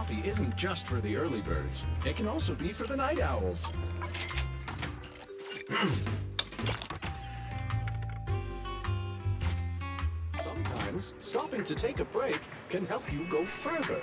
coffee isn't just for the early birds. It can also be for the night owls. Sometimes, stopping to take a break can help you go further.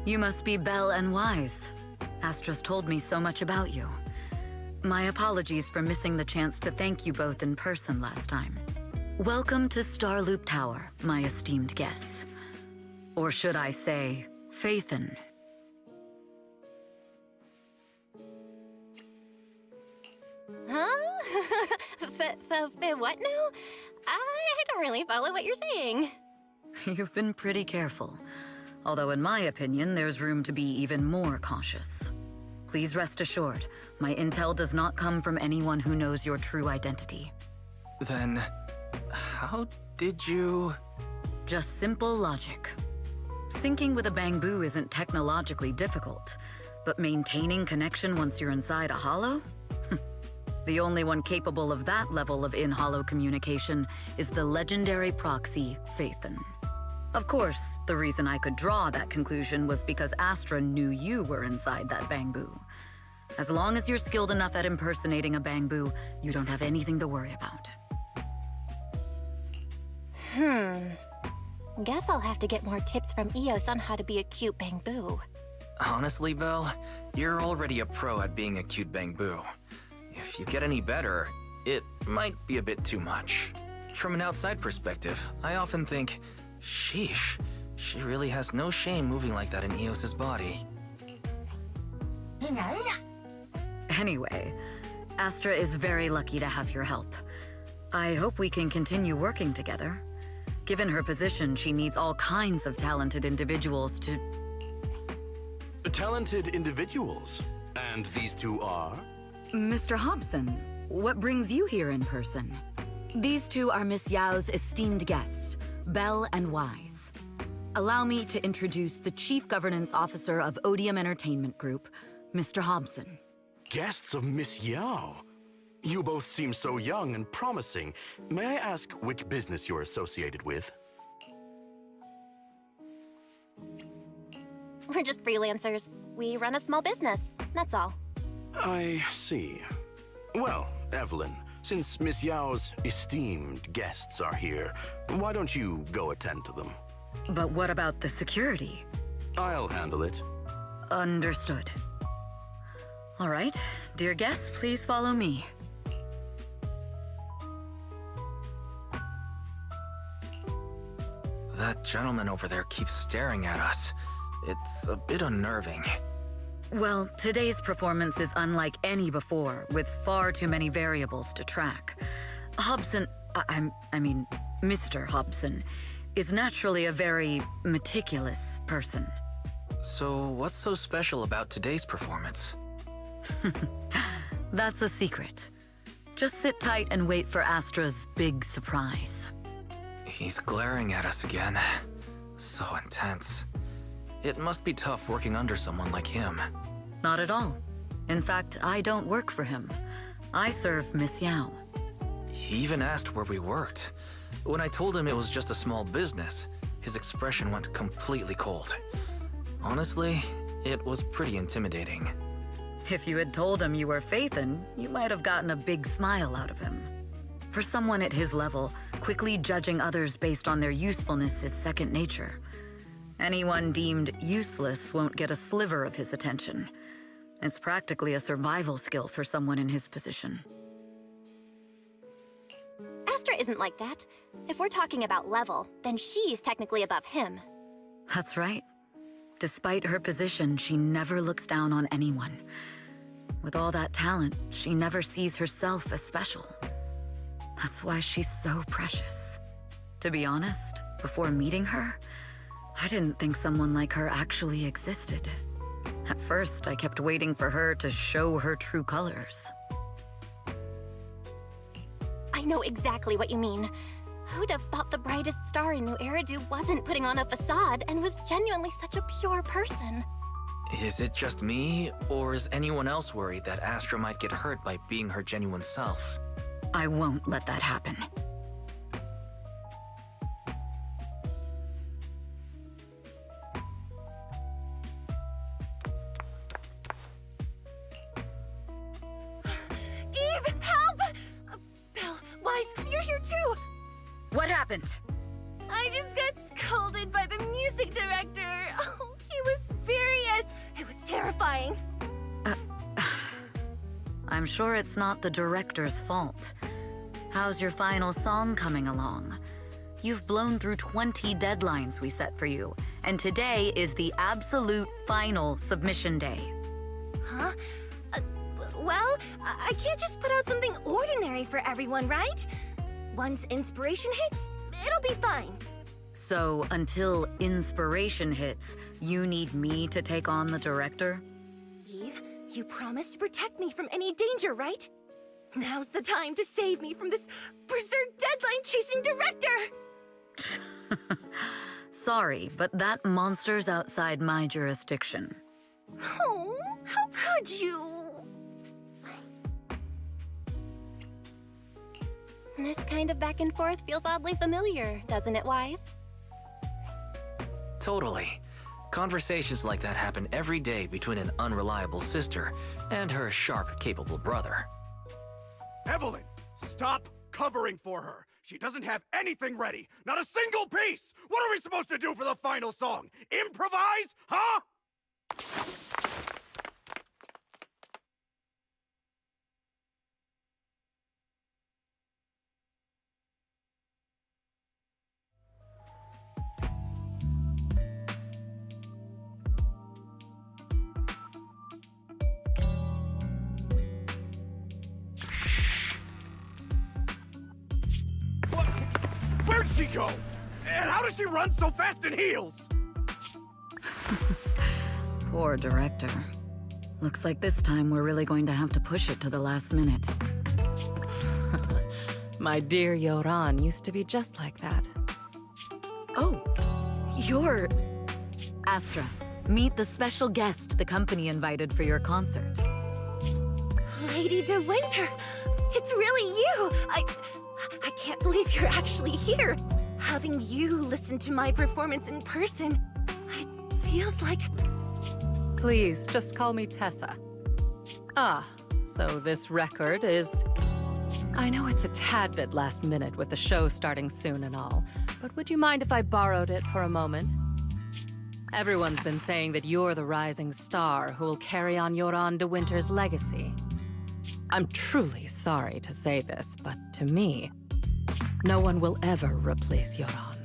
You must be Belle and Wise. Astra's told me so much about you. My apologies for missing the chance to thank you both in person last time. Welcome to Starloop Tower, my esteemed guests. Or should I say, Faithin. Huh? For what now? I can't really follow what you're saying. You've been pretty careful. Although in my opinion, there's room to be even more cautious. Please rest assured, my intel does not come from anyone who knows your true identity. Then, how did you... Just simple logic. Syncing with a bamboo isn't technologically difficult, but maintaining connection once you're inside a hollow? The only one capable of that level of in-hollow communication is the legendary proxy, Phaethon. Of course, the reason I could draw that conclusion was because Astra knew you were inside that bamboo. As long as you're skilled enough at impersonating a bamboo, you don't have anything to worry about. Guess I'll have to get more tips from Eos on how to be a cute bamboo. Honestly, Belle, you're already a pro at being a cute bamboo. If you get any better, it might be a bit too much. From an outside perspective, I often think, sheesh, she really has no shame moving like that in Eos's body. Anyway, Astra is very lucky to have your help. I hope we can continue working together. Given her position, she needs all kinds of talented individuals to... Talented individuals? And these two are? Mr. Hobson, what brings you here in person? These two are Miss Yao's esteemed guests, Belle and Wise. Allow me to introduce the Chief Governance Officer of Odium Entertainment Group, Mr. Hobson. Guests of Miss Yao? You both seem so young and promising. May I ask which business you're associated with? We're just freelancers. We run a small business, that's all. I see. Well, Evelyn, since Miss Yao's esteemed guests are here, why don't you go attend to them? But what about the security? I'll handle it. Understood. All right, dear guests, please follow me. That gentleman over there keeps staring at us. It's a bit unnerving. Well, today's performance is unlike any before, with far too many variables to track. Hobson, I mean, Mr. Hobson, is naturally a very meticulous person. So what's so special about today's performance? That's a secret. Just sit tight and wait for Astra's big surprise. He's glaring at us again. So intense. It must be tough working under someone like him. Not at all. In fact, I don't work for him. I serve Miss Yao. He even asked where we worked. When I told him it was just a small business, his expression went completely cold. Honestly, it was pretty intimidating. If you had told him you were Phaethon, you might have gotten a big smile out of him. For someone at his level, quickly judging others based on their usefulness is second nature. Anyone deemed useless won't get a sliver of his attention. It's practically a survival skill for someone in his position. Astra isn't like that. If we're talking about level, then she's technically above him. That's right. Despite her position, she never looks down on anyone. With all that talent, she never sees herself as special. That's why she's so precious. To be honest, before meeting her, I didn't think someone like her actually existed. At first, I kept waiting for her to show her true colors. I know exactly what you mean. Who'd have thought the brightest star in New Eridu wasn't putting on a facade and was genuinely such a pure person? Is it just me, or is anyone else worried that Astra might get hurt by being her genuine self? I won't let that happen. Eve, help! Belle, Wise, you're here too! What happened? I just got scolded by the music director. Oh, he was furious. It was terrifying. I'm sure it's not the director's fault. How's your final song coming along? You've blown through 20 deadlines we set for you, and today is the absolute final submission day. Huh? Well, I can't just put out something ordinary for everyone, right? Once inspiration hits, it'll be fine. So, until inspiration hits, you need me to take on the director? Eve, you promised to protect me from any danger, right? Now's the time to save me from this berserk deadline-chasing director! Sorry, but that monster's outside my jurisdiction. Oh, how could you? This kind of back and forth feels oddly familiar, doesn't it, Wise? Totally. Conversations like that happen every day between an unreliable sister and her sharp, capable brother. Evelyn, stop covering for her. She doesn't have anything ready. Not a single piece. What are we supposed to do for the final song? Improvise? Huh? Where'd she go? And how does she run so fast in heels? Poor director. Looks like this time we're really going to have to push it to the last minute. My dear Yoran used to be just like that. Oh, you're... Astra, meet the special guest the company invited for your concert. Lady De Winter, it's really you! I can't believe you're actually here. Having you listen to my performance in person, it feels like... Please, just call me Tessa. Ah, so this record is... I know it's a tad bit last minute with the show starting soon and all, but would you mind if I borrowed it for a moment? Everyone's been saying that you're the rising star who will carry on Yoran De Winter's legacy. I'm truly sorry to say this, but to me, no one will ever replace Yoran.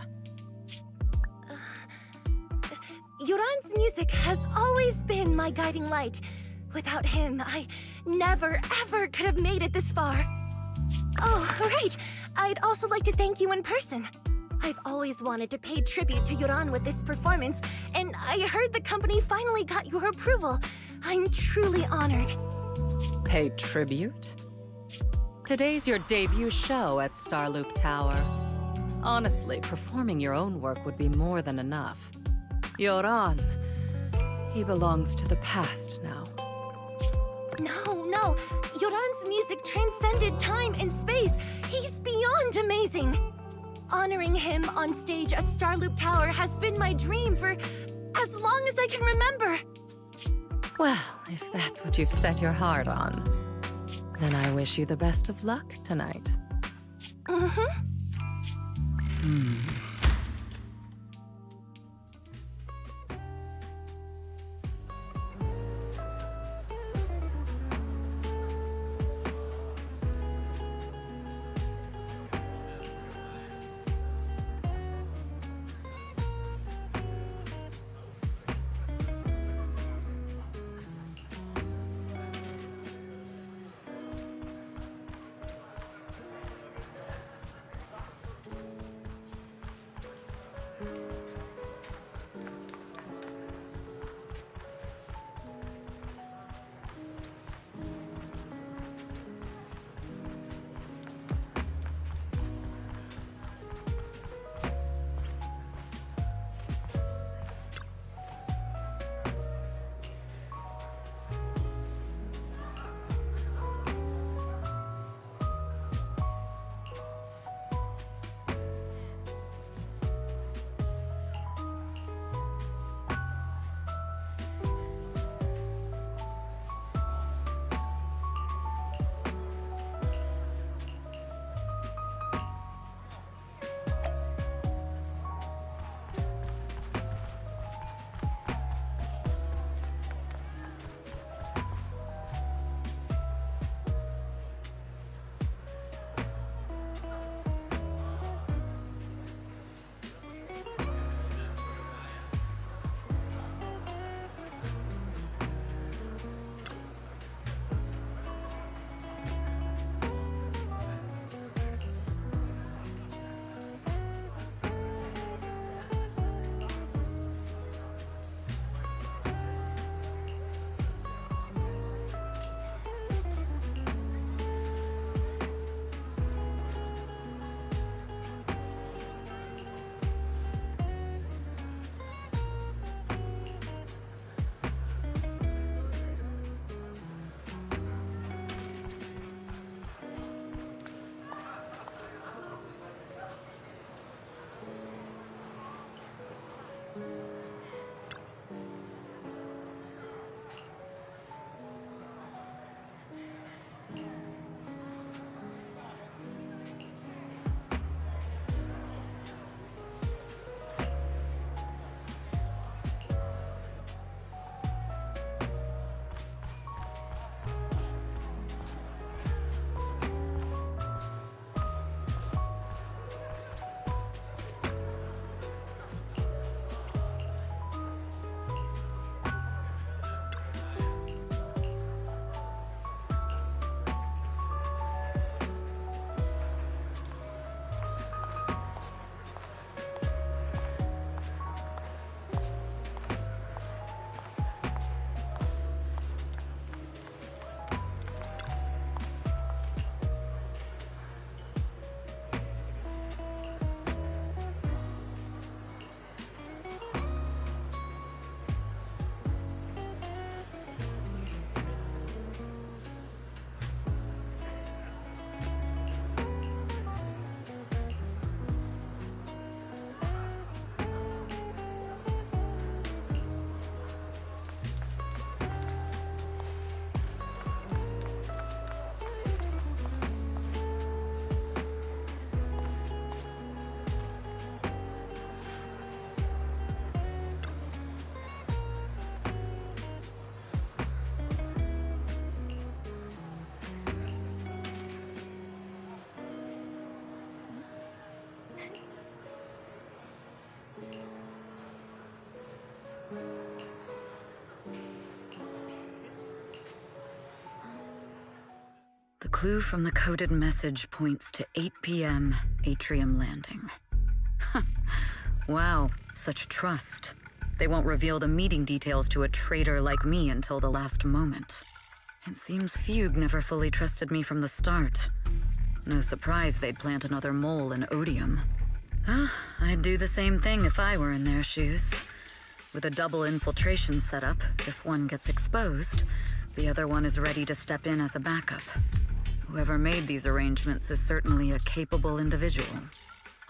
Yoran's music has always been my guiding light. Without him, I never, ever could have made it this far. Oh, right. I'd also like to thank you in person. I've always wanted to pay tribute to Yoran with this performance, and I heard the company finally got your approval. I'm truly honored. Pay tribute? Today's your debut show at Starloop Tower. Honestly, performing your own work would be more than enough. Yoran, he belongs to the past now. No. Yoran's music transcended time and space. He's beyond amazing. Honoring him on stage at Starloop Tower has been my dream for as long as I can remember. Well, if that's what you've set your heart on, then I wish you the best of luck tonight. The clue from the coded message points to 8 p.m. Atrium Landing. Wow, such trust. They won't reveal the meeting details to a traitor like me until the last moment. It seems Fugue never fully trusted me from the start. No surprise they'd plant another mole in Odium. I'd do the same thing if I were in their shoes. With a double infiltration setup, if one gets exposed, the other one is ready to step in as a backup. Whoever made these arrangements is certainly a capable individual.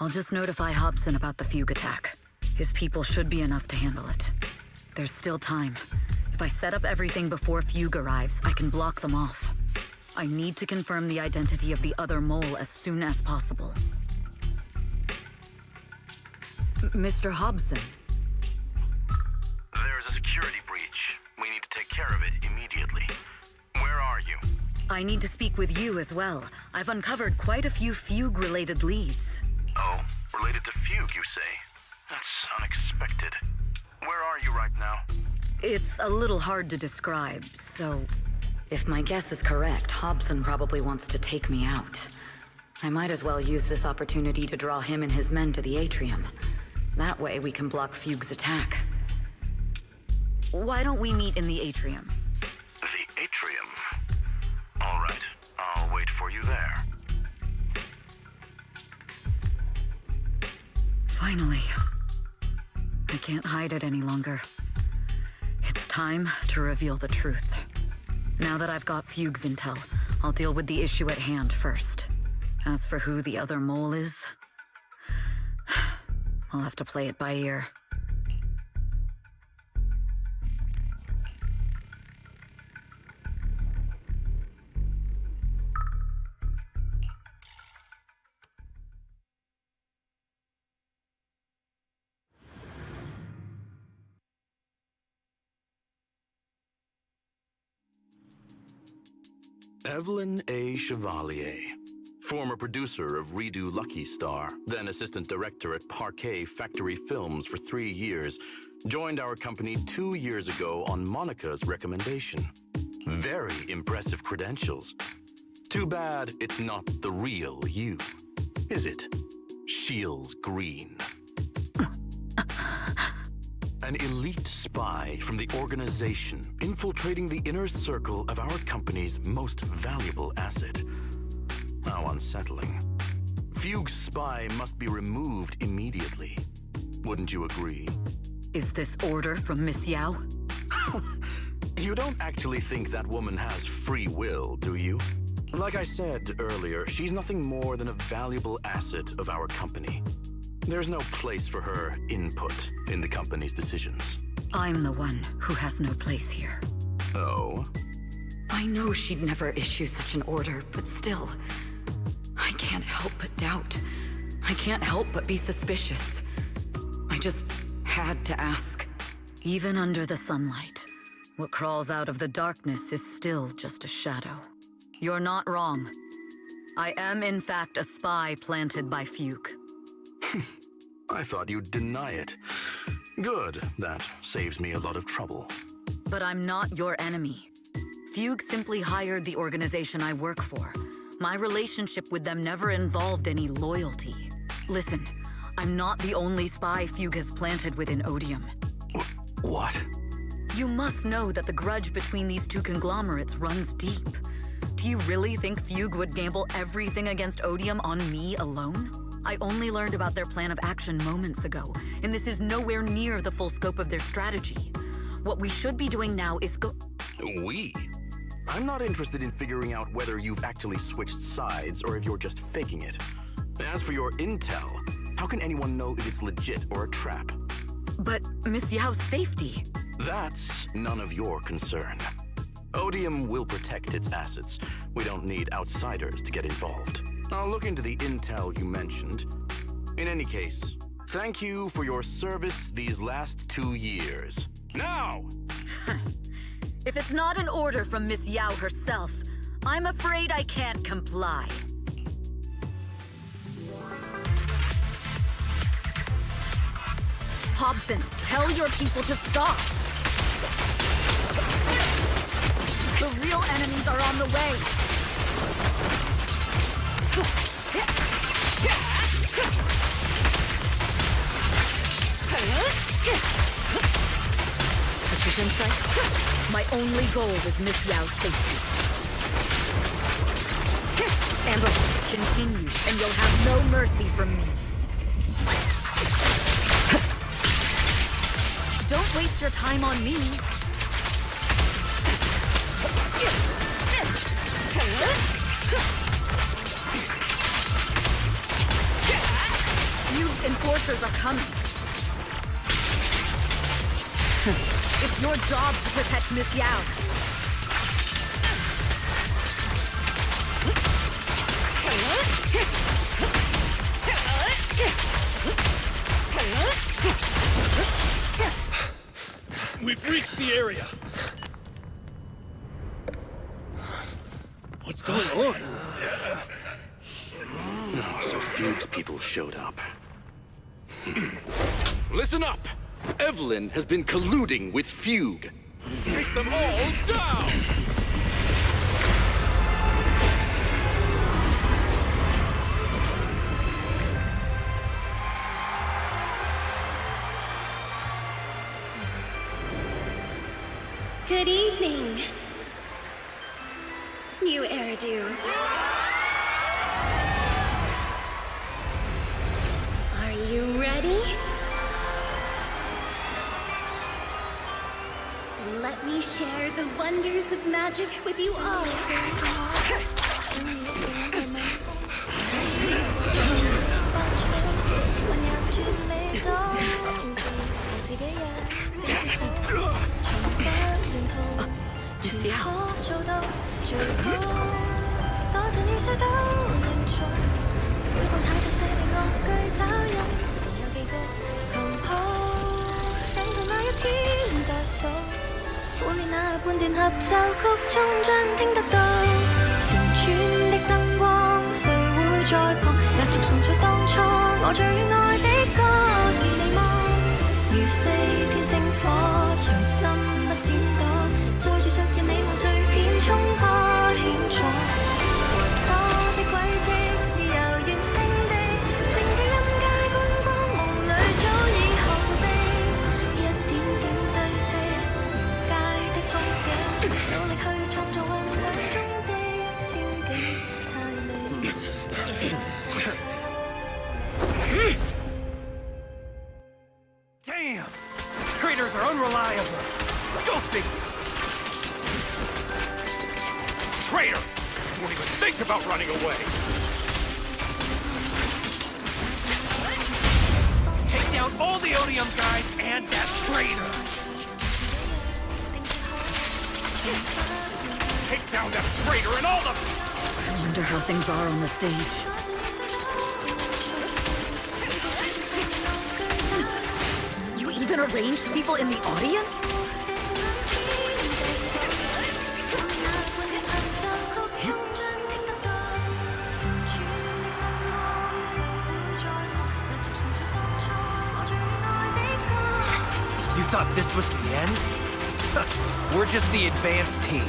I'll just notify Hobson about the Fugue attack. His people should be enough to handle it. There's still time. If I set up everything before Fugue arrives, I can block them off. I need to confirm the identity of the other mole as soon as possible. Mr. Hobson. There's a security breach. We need to take care of it immediately. Where are you? I need to speak with you as well. I've uncovered quite a few Fugue-related leads. Oh, related to Fugue, you say? That's unexpected. Where are you right now? It's a little hard to describe, so... If my guess is correct, Hobson probably wants to take me out. I might as well use this opportunity to draw him and his men to the Atrium. That way we can block Fugue's attack. Why don't we meet in the Atrium? The Atrium? All right, I'll wait for you there. Finally. I can't hide it any longer. It's time to reveal the truth. Now that I've got Fugue's intel, I'll deal with the issue at hand first. As for who the other mole is, I'll have to play it by ear. Evelyn A. Chevalier, former producer of Redo Lucky Star, then assistant director at Parquet Factory Films for 3 years, joined our company 2 years ago on Monica's recommendation. Very impressive credentials. Too bad it's not the real you, is it? Shields Green. An elite spy from the organization infiltrating the inner circle of our company's most valuable asset. How unsettling. Fugue's spy must be removed immediately. Wouldn't you agree? Is this order from Miss Yao? You don't actually think that woman has free will, do you? Like I said earlier, she's nothing more than a valuable asset of our company. There's no place for her input in the company's decisions. I'm the one who has no place here. Oh? I know she'd never issue such an order, but still, I can't help but doubt. I can't help but be suspicious. I just had to ask. Even under the sunlight, what crawls out of the darkness is still just a shadow. You're not wrong. I am, in fact, a spy planted by Fugue. I thought you'd deny it. Good, that saves me a lot of trouble. But I'm not your enemy. Fugue simply hired the organization I work for. My relationship with them never involved any loyalty. Listen, I'm not the only spy Fugue has planted within Odium. What? You must know that the grudge between these two conglomerates runs deep. Do you really think Fugue would gamble everything against Odium on me alone? I only learned about their plan of action moments ago, and this is nowhere near the full scope of their strategy. What we should be doing now is We? I'm not interested in figuring out whether you've actually switched sides or if you're just faking it. As for your intel, how can anyone know if it's legit or a trap? But Miss Yao's safety... That's none of your concern. Odium will protect its assets. We don't need outsiders to get involved. I'll look into the intel you mentioned. In any case, thank you for your service these last 2 years. Now! If it's not an order from Miss Yao herself, I'm afraid I can't comply. Hobson, tell your people to stop! The real enemies are on the way! My only goal is Miss Yao's safety. Ambush, continue, and you'll have no mercy from me. Don't waste your time on me. Huge enforcers are coming. It's your job to protect Miss Yao. We've reached the area. What's going on? Oh, so Fugue's people showed up. Listen up! Evelyn has been colluding with Fugue. Take them all down! Good evening, you Eridu. Are you ready? Then let me share the wonders of magic with you all. Miss Yao. Damn! Traitors are unreliable. Go fix it. Traitor! Won't even think about running away. Take down all the Odium guys and that traitor. Take down that traitor and all the... I wonder how things are on the stage. You even arranged people in the audience? You thought this was the end? We're just the advanced team.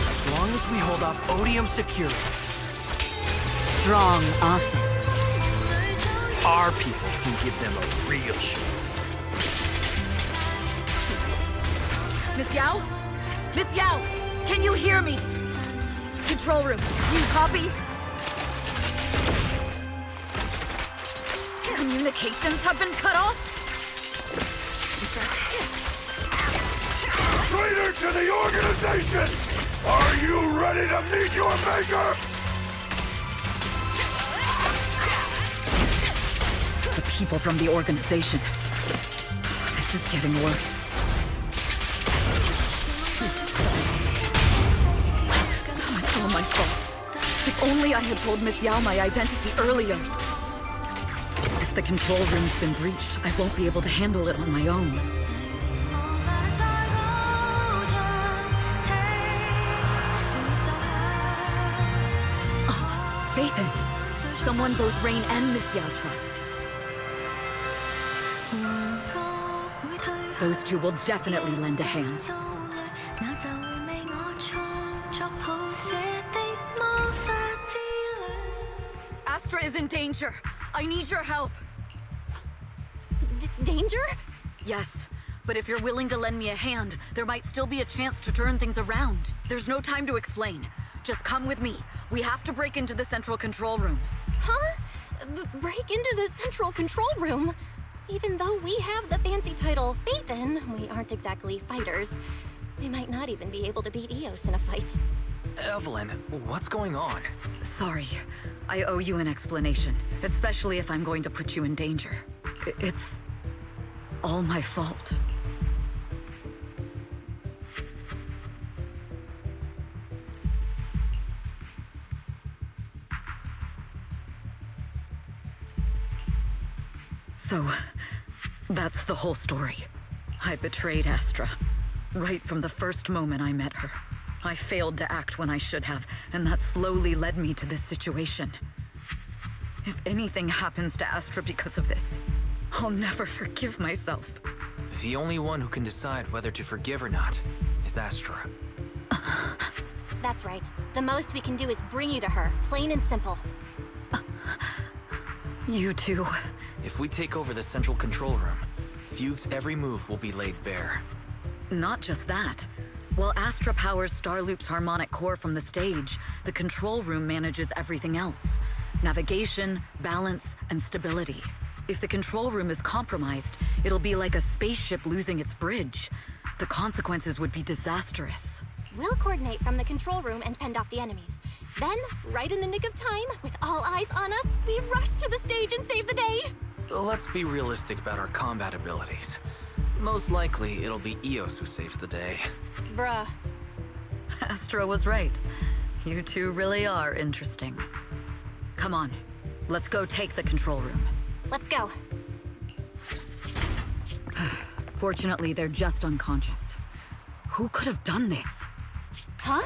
As long as we hold off Odium security, Strong offense. our people can give them a real show. Miss Yao? Miss Yao! Can you hear me? Control room, do you copy? Communications have been cut off? Traitor to the organization! Are you ready to meet your maker? The people from the organization. This is getting worse. It's all my fault. If only I had told Miss Yao my identity earlier. If the control room's been breached, I won't be able to handle it on my own. Oh, Faithin, someone both Rain and Miss Yao trust. Those two will definitely lend a hand. Astra is in danger. I need your help. Danger? Yes, but if you're willing to lend me a hand, there might still be a chance to turn things around. There's no time to explain. Just come with me. We have to break into the central control room. Huh? Break into the central control room? Even though we have the fancy title Phaethon, we aren't exactly fighters. We might not even be able to beat Eos in a fight. Evelyn, what's going on? Sorry. I owe you an explanation, especially if I'm going to put you in danger. It's all my fault. So, that's the whole story. I betrayed Astra, right from the first moment I met her. I failed to act when I should have, and that slowly led me to this situation. If anything happens to Astra because of this, I'll never forgive myself. The only one who can decide whether to forgive or not is Astra. That's right. The most we can do is bring you to her, plain and simple. You too. If we take over the central control room, Fugue's every move will be laid bare. Not just that. While Astra powers Starloop's harmonic core from the stage, the control room manages everything else. Navigation, balance, and stability. If the control room is compromised, it'll be like a spaceship losing its bridge. The consequences would be disastrous. We'll coordinate from the control room and fend off the enemies. Then, right in the nick of time, with all eyes on us, we rush to the stage and save the day! Let's be realistic about our combat abilities. Most likely, it'll be Eos who saves the day. Bruh. Astra was right. You two really are interesting. Come on, let's go take the control room. Let's go. Fortunately, they're just unconscious. Who could have done this? Huh?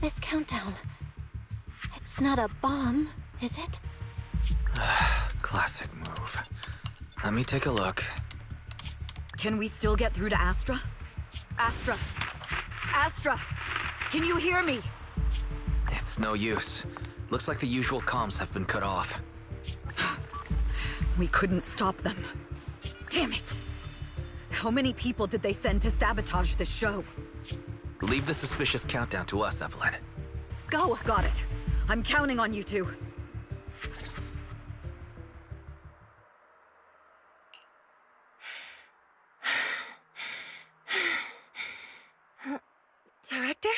This countdown. It's not a bomb, is it? Classic move. Let me take a look. Can we still get through to Astra? Astra! Astra! Can you hear me? It's no use. Looks like the usual comms have been cut off. We couldn't stop them. Damn it! How many people did they send to sabotage the show? Leave the suspicious countdown to us, Evelyn. Go! Got it. I'm counting on you two. Director?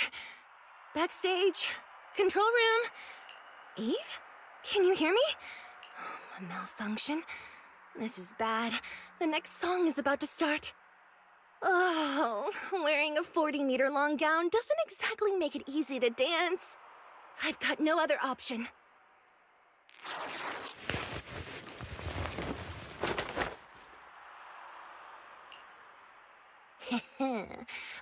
Backstage? Control room? Eve? Can you hear me? A malfunction? This is bad. The next song is about to start. Oh, wearing a 40-meter long gown doesn't exactly make it easy to dance. I've got no other option.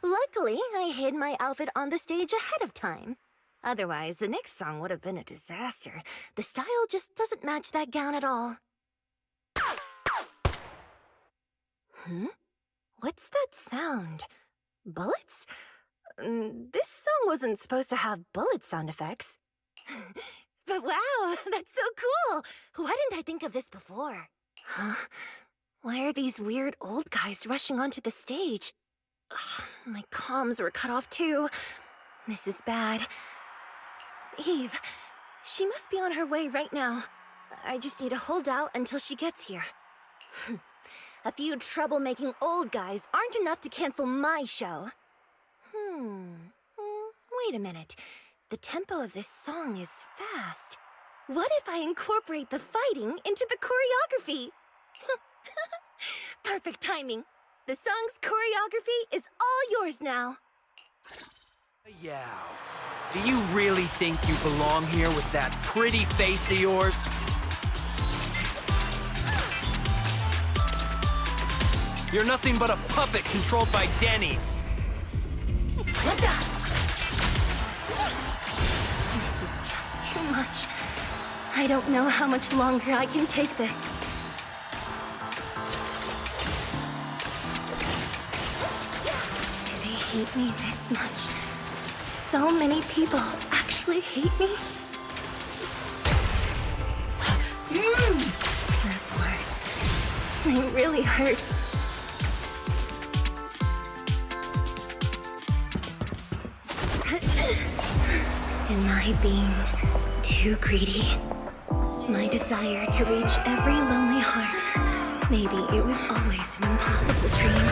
Luckily, I hid my outfit on the stage ahead of time. Otherwise, the next song would have been a disaster. The style just doesn't match that gown at all. What's that sound? Bullets? This song wasn't supposed to have bullet sound effects. But wow, that's so cool! Why didn't I think of this before? Huh? Why are these weird old guys rushing onto the stage? Ugh, my comms were cut off too. This is bad. Eve, she must be on her way right now. I just need to hold out until she gets here. A few troublemaking old guys aren't enough to cancel my show. Wait a minute. The tempo of this song is fast. What if I incorporate the fighting into the choreography? Perfect timing. The song's choreography is all yours now. Yeah. Do you really think you belong here with that pretty face of yours? You're nothing but a puppet controlled by Denny's. This is just too much. I don't know how much longer I can take this. Do they hate me this much? So many people actually hate me? Those words. They really hurt. Am I being too greedy? My desire to reach every lonely heart. Maybe it was always an impossible dream.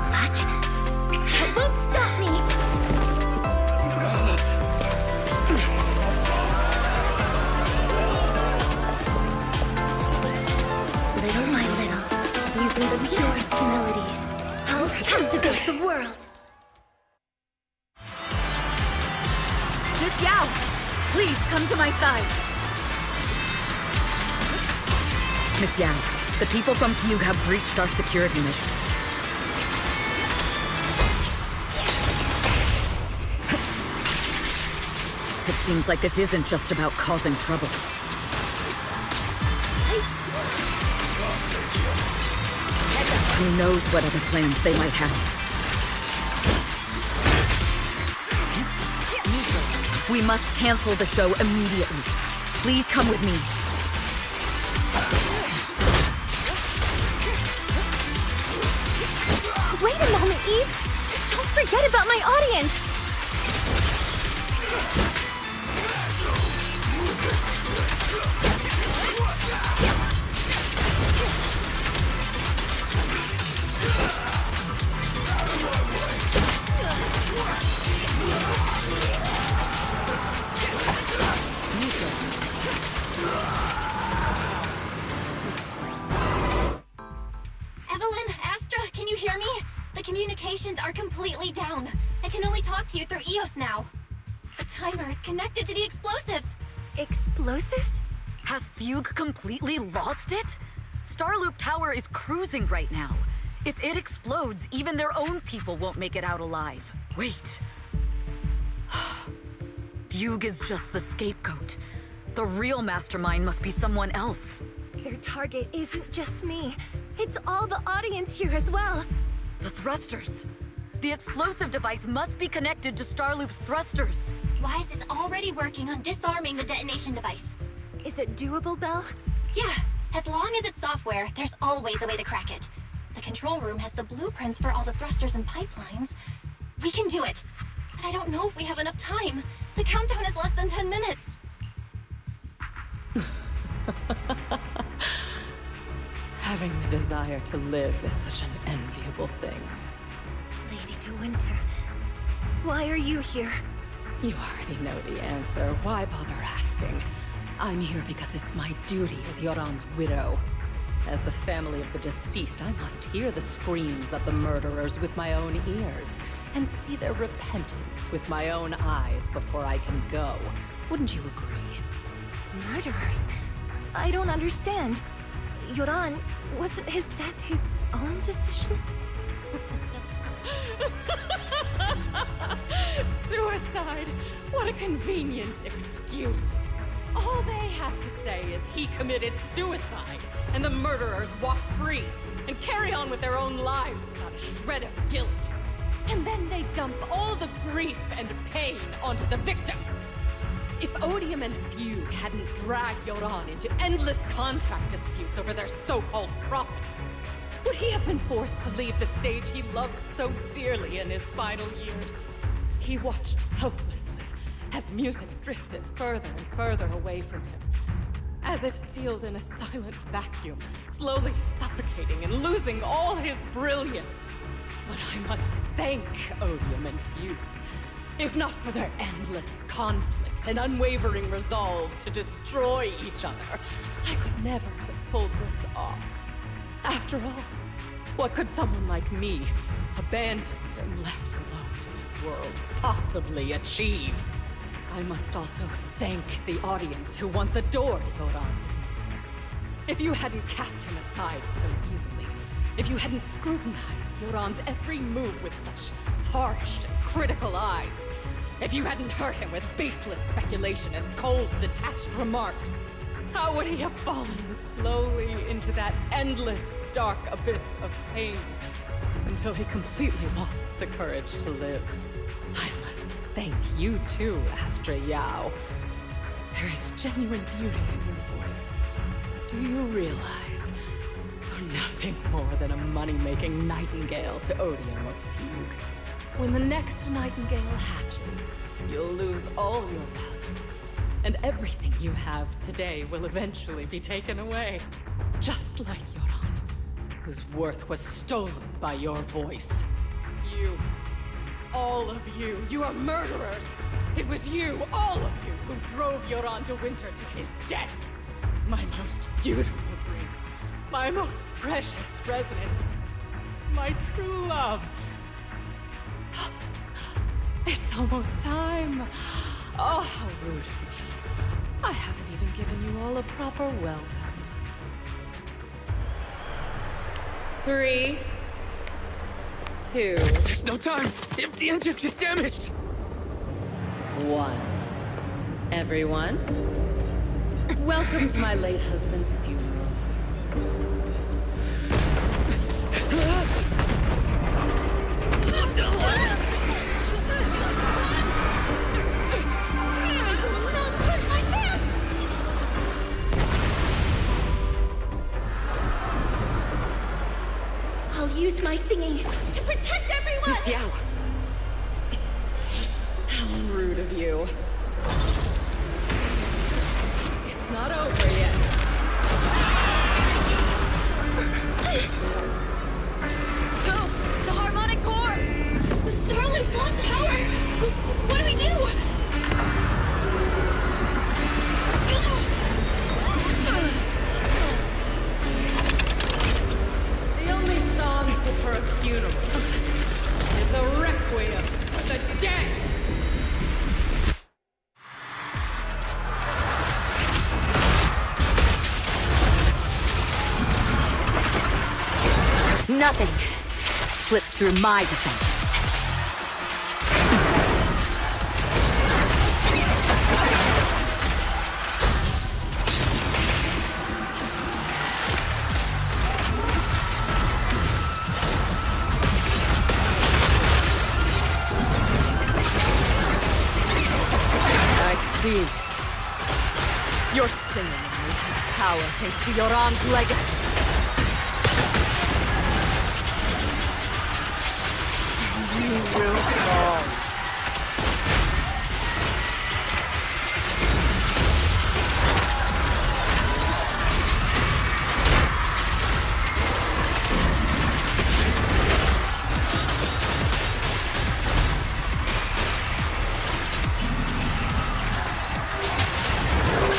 But that won't stop me. Little by little, using the purest melodies, I'll captivate the world. Miss Yao, please come to my side. Miss Yao, the people from Fugue have breached our security measures. It seems like this isn't just about causing trouble. Who knows what other plans they might have. We must cancel the show immediately. Please come with me. Wait a moment, Eve! Don't forget about my audience! Evelyn, Astra, can you hear me? The communications are completely down. I can only talk to you through EOS now. The timer is connected to the explosives. Explosives? Has Fugue completely lost it? Starloop Tower is cruising right now. If it explodes, even their own people won't make it out alive. Wait. Fugue is just the scapegoat. The real mastermind must be someone else. Their target isn't just me. It's all the audience here as well. The thrusters. The explosive device must be connected to Starloop's thrusters. Wise is already working on disarming the detonation device. Is it doable, Belle? Yeah, as long as it's software, there's always a way to crack it. The control room has the blueprints for all the thrusters and pipelines. We can do it. But I don't know if we have enough time. The countdown is less than 10 minutes. Having the desire to live is such an enviable thing. Lady De Winter, why are you here? You already know the answer. Why bother asking? I'm here because it's my duty as Yoran's widow. As the family of the deceased, I must hear the screams of the murderers with my own ears, and see their repentance with my own eyes before I can go. Wouldn't you agree? Murderers? I don't understand. Yoran, wasn't his death his own decision? Suicide! What a convenient excuse. All they have to say is he committed suicide, and the murderers walk free and carry on with their own lives without a shred of guilt. And then they dump all the grief and pain onto the victim. If Odium and Fugue hadn't dragged Yoran into endless contract disputes over their so-called profits, would he have been forced to leave the stage he loved so dearly in his final years? He watched helplessly as music drifted further and further away from him, as if sealed in a silent vacuum, slowly suffocating and losing all his brilliance. But I must thank Odium and Fugue, if not for their endless conflict and unwavering resolve to destroy each other, I could never have pulled this off. After all, what could someone like me, abandoned and left alone in this world, possibly achieve? I must also thank the audience who once adored Yoran. If you hadn't cast him aside so easily, if you hadn't scrutinized Yoran's every move with such harsh and critical eyes, if you hadn't hurt him with baseless speculation and cold, detached remarks, how would he have fallen slowly into that endless, dark abyss of pain until he completely lost the courage to live? I must thank you too, Astra Yao. There is genuine beauty in your voice. But do you realize you're nothing more than a money-making nightingale to Odium or Fugue? When the next nightingale hatches, you'll lose all your value. And everything you have today will eventually be taken away. Just like Yoran, whose worth was stolen by your voice. You, all of you, you are murderers! It was you, all of you, who drove Yoran de Winter to his death! My most beautiful dream, my most precious resonance, my true love. It's almost time. Oh, how rude of me. I haven't even given you all a proper welcome. 3, 2, There's no time! If the engines get damaged! 1. Everyone, welcome to my late husband's funeral. I'll use my singing to protect everyone! Miss Yao! How rude of you. It's not over yet. Go! The harmonic core! The Starlink's lost power! What do we do? The only song fit for a funeral is a requiem for the dead! Nothing slips through my defense. I see. You're singing in Nature's power thanks to Yoran's legacy. You will fall.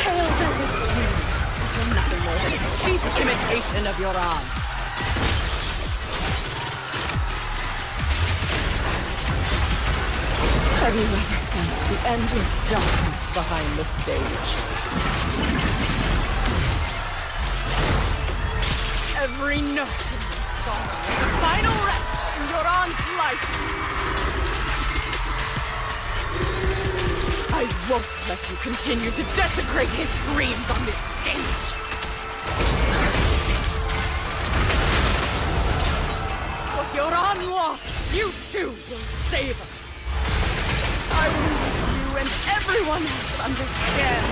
Hail Desert King! You're nothing more than a cheap imitation of Yoran. Have you ever sensed the endless darkness behind the stage? Every note in this song is the final rest in Yoran's life. I won't let you continue to desecrate his dreams on this stage. What Yoran lost, you too will savor. I will make you and everyone else understand.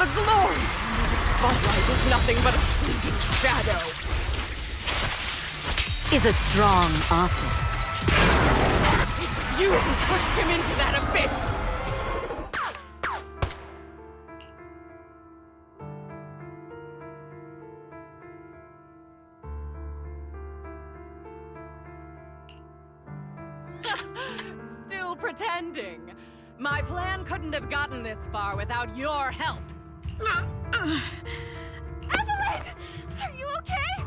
The glory under the spotlight is nothing but a fleeting shadow. Is a strong offer. It was you who pushed him into that abyss. Still pretending. My plan couldn't have gotten this far without your help. Evelyn! Are you okay?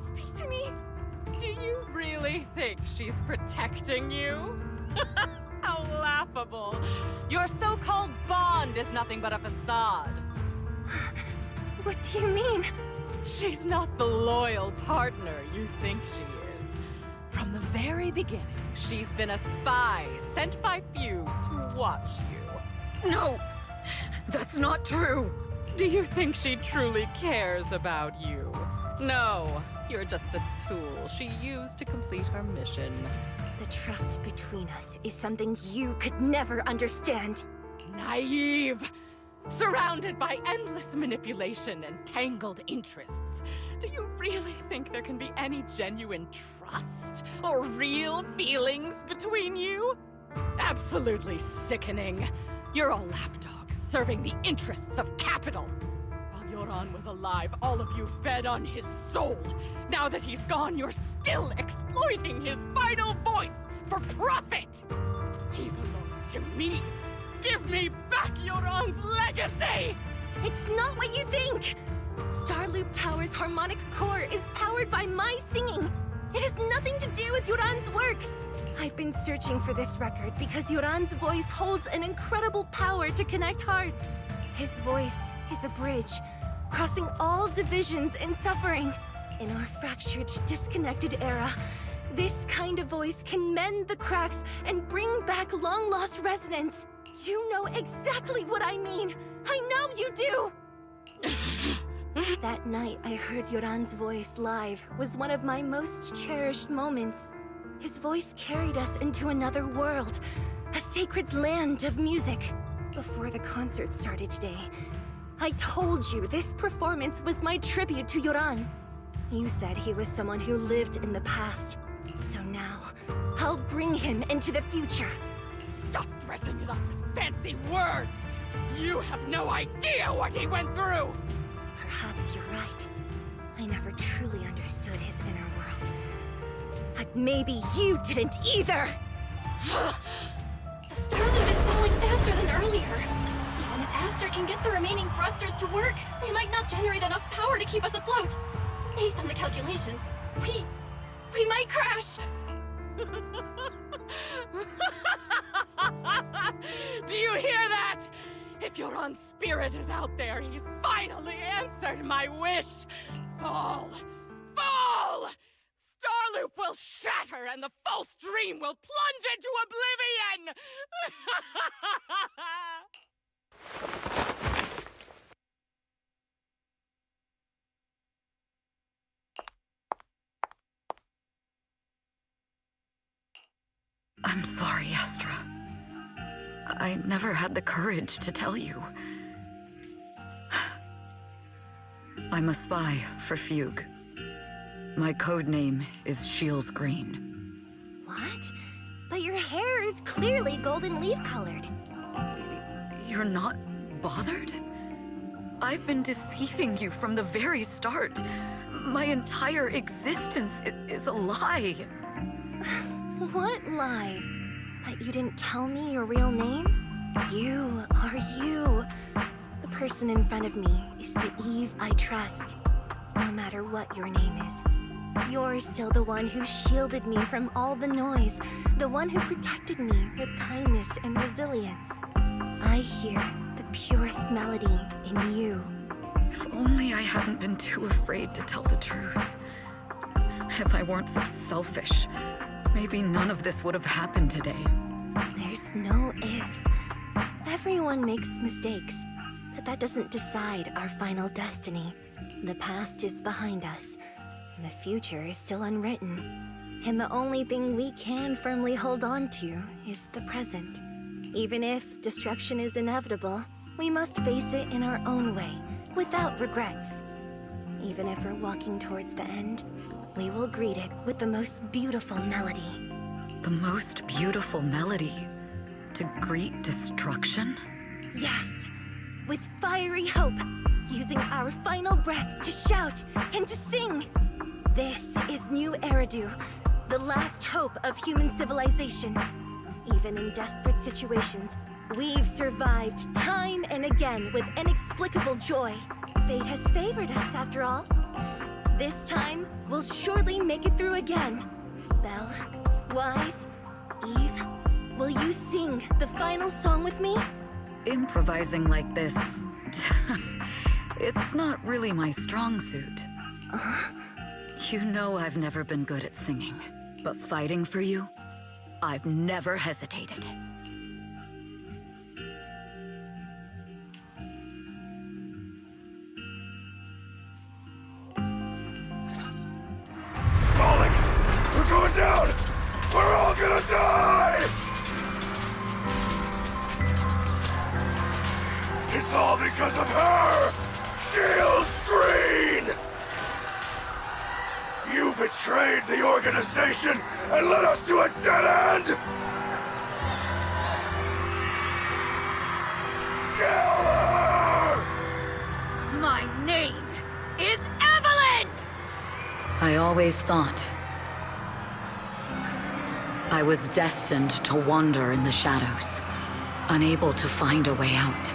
Speak to me. Do you really think she's protecting you? How laughable. Your so-called bond is nothing but a facade. What do you mean? She's not the loyal partner you think she is. From the very beginning, she's been a spy sent by Fugue to watch you. No! That's not true! Do you think she truly cares about you? No. You're just a tool she used to complete her mission. The trust between us is something you could never understand. Naive! Surrounded by endless manipulation and tangled interests. Do you really think there can be any genuine trust or real feelings between you? Absolutely sickening. You're all lapdogs serving the interests of capital. While Yoran was alive, all of you fed on his soul. Now that he's gone, you're still exploiting his final voice for profit. He belongs to me. Give me back Yoran's legacy! It's not what you think! Starloop Tower's harmonic core is powered by my singing. It has nothing to do with Yoran's works. I've been searching for this record because Yoran's voice holds an incredible power to connect hearts. His voice is a bridge, crossing all divisions and suffering. In our fractured, disconnected era, this kind of voice can mend the cracks and bring back long-lost resonance. You know exactly what I mean. I know you do! That night I heard Yoran's voice live was one of my most cherished moments. His voice carried us into another world, a sacred land of music. Before the concert started today, I told you this performance was my tribute to Yoran. You said he was someone who lived in the past. So now, I'll bring him into the future. Stop dressing it up with fancy words! You have no idea what he went through! Perhaps you're right. I never truly understood his inner world. But maybe you didn't either! The Starloop is falling faster than earlier. Even if Aster can get the remaining thrusters to work, they might not generate enough power to keep us afloat. Based on the calculations, we might crash! Do you hear that? If Yoran's spirit is out there, he's finally answered my wish! Fall! Fall! Starloop will shatter and the false dream will plunge into oblivion! I'm sorry, Astra. I never had the courage to tell you. I'm a spy for Fugue. My code name is Shields Green. What? But your hair is clearly golden leaf-colored. You're not bothered? I've been deceiving you from the very start. My entire existence is a lie. What lie? That you didn't tell me your real name? You are you. The person in front of me is the Eve I trust. No matter what your name is. You're still the one who shielded me from all the noise. The one who protected me with kindness and resilience. I hear the purest melody in you. If only I hadn't been too afraid to tell the truth. If I weren't so selfish, maybe none of this would have happened today. There's no if. Everyone makes mistakes, but that doesn't decide our final destiny. The past is behind us, and the future is still unwritten. And the only thing we can firmly hold on to is the present. Even if destruction is inevitable, we must face it in our own way, without regrets. Even if we're walking towards the end, we will greet it with the most beautiful melody. The most beautiful melody? To greet destruction? Yes, with fiery hope, using our final breath to shout and to sing. This is New Eridu, the last hope of human civilization. Even in desperate situations, we've survived time and again with inexplicable joy. Fate has favored us, after all. This time, we'll surely make it through again. Belle, Wise, Eve, will you sing the final song with me? Improvising like this... it's not really my strong suit. You know I've never been good at singing, but fighting for you, I've never hesitated. gonna die! It's all because of her! Shield's green! You betrayed the organization and led us to a dead end! Kill her! My name is Evelyn! I always thought I was destined to wander in the shadows, unable to find a way out.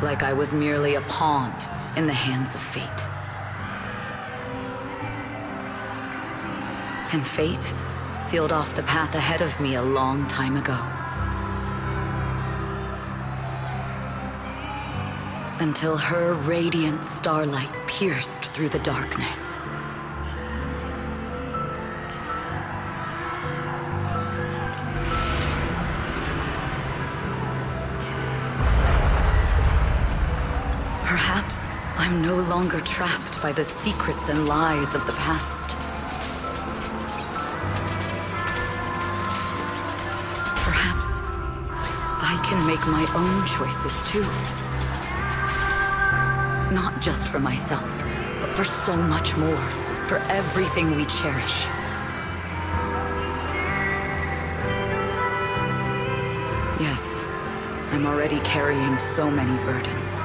Like I was merely a pawn in the hands of fate. And fate sealed off the path ahead of me a long time ago. Until her radiant starlight pierced through the darkness. Perhaps I'm no longer trapped by the secrets and lies of the past. Perhaps I can make my own choices too. Not just for myself, but for so much more. For everything we cherish. Yes, I'm already carrying so many burdens.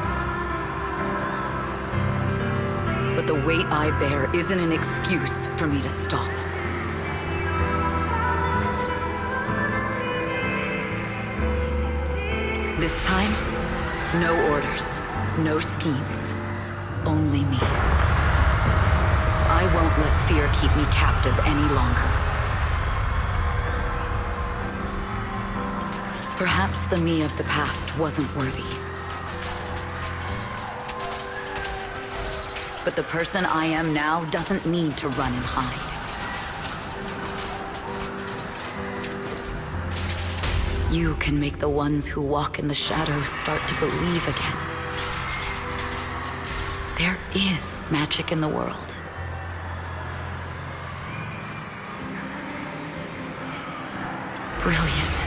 But the weight I bear isn't an excuse for me to stop. This time, no orders, no schemes, only me. I won't let fear keep me captive any longer. Perhaps the me of the past wasn't worthy. But the person I am now doesn't need to run and hide. You can make the ones who walk in the shadows start to believe again. There is magic in the world. Brilliant.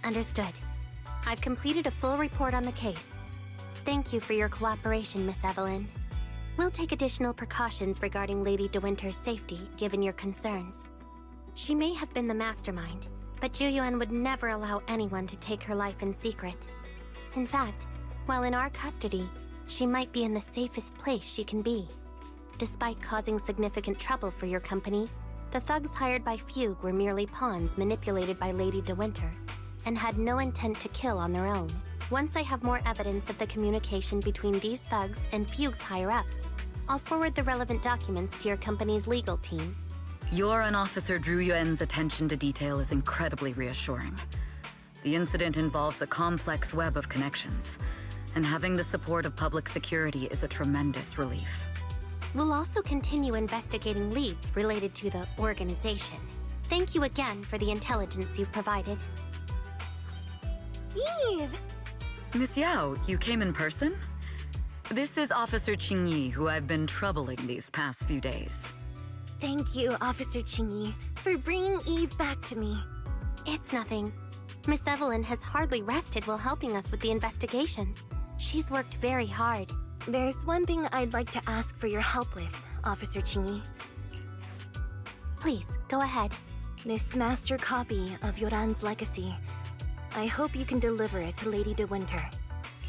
Understood. I've completed a full report on the case. Thank you for your cooperation, Miss Evelyn. We'll take additional precautions regarding Lady De Winter's safety, given your concerns. She may have been the mastermind, but Juyuan would never allow anyone to take her life in secret. In fact, while in our custody, she might be in the safest place she can be. Despite causing significant trouble for your company, the thugs hired by Fugue were merely pawns manipulated by Lady De Winter, and had no intent to kill on their own. Once I have more evidence of the communication between these thugs and Fugue's higher-ups, I'll forward the relevant documents to your company's legal team. Your and Officer Zhu Yuan's attention to detail is incredibly reassuring. The incident involves a complex web of connections, and having the support of public security is a tremendous relief. We'll also continue investigating leads related to the organization. Thank you again for the intelligence you've provided. Eve! Miss Yao, you came in person? This is Officer Qingyi, who I've been troubling these past few days. Thank you, Officer Qingyi, for bringing Eve back to me. It's nothing. Miss Evelyn has hardly rested while helping us with the investigation. She's worked very hard. There's one thing I'd like to ask for your help with, Officer Qingyi. Please, go ahead. This master copy of Yoran's legacy. I hope you can deliver it to Lady De Winter.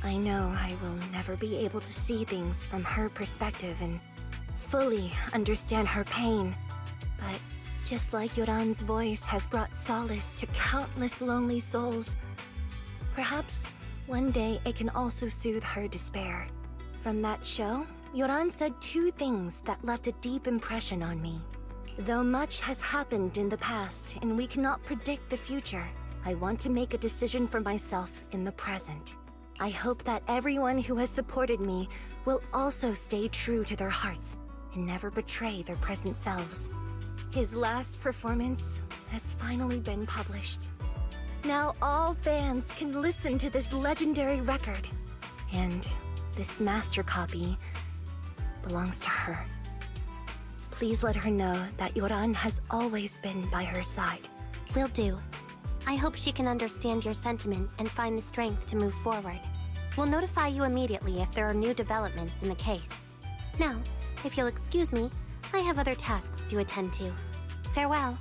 I know I will never be able to see things from her perspective and fully understand her pain. But just like Yoran's voice has brought solace to countless lonely souls, perhaps one day it can also soothe her despair. From that show, Yoran said two things that left a deep impression on me. Though much has happened in the past and we cannot predict the future, I want to make a decision for myself in the present. I hope that everyone who has supported me will also stay true to their hearts and never betray their present selves. His last performance has finally been published. Now all fans can listen to this legendary record. And this master copy belongs to her. Please let her know that Yoran has always been by her side. Will do. I hope she can understand your sentiment and find the strength to move forward. We'll notify you immediately if there are new developments in the case. Now, if you'll excuse me, I have other tasks to attend to. Farewell.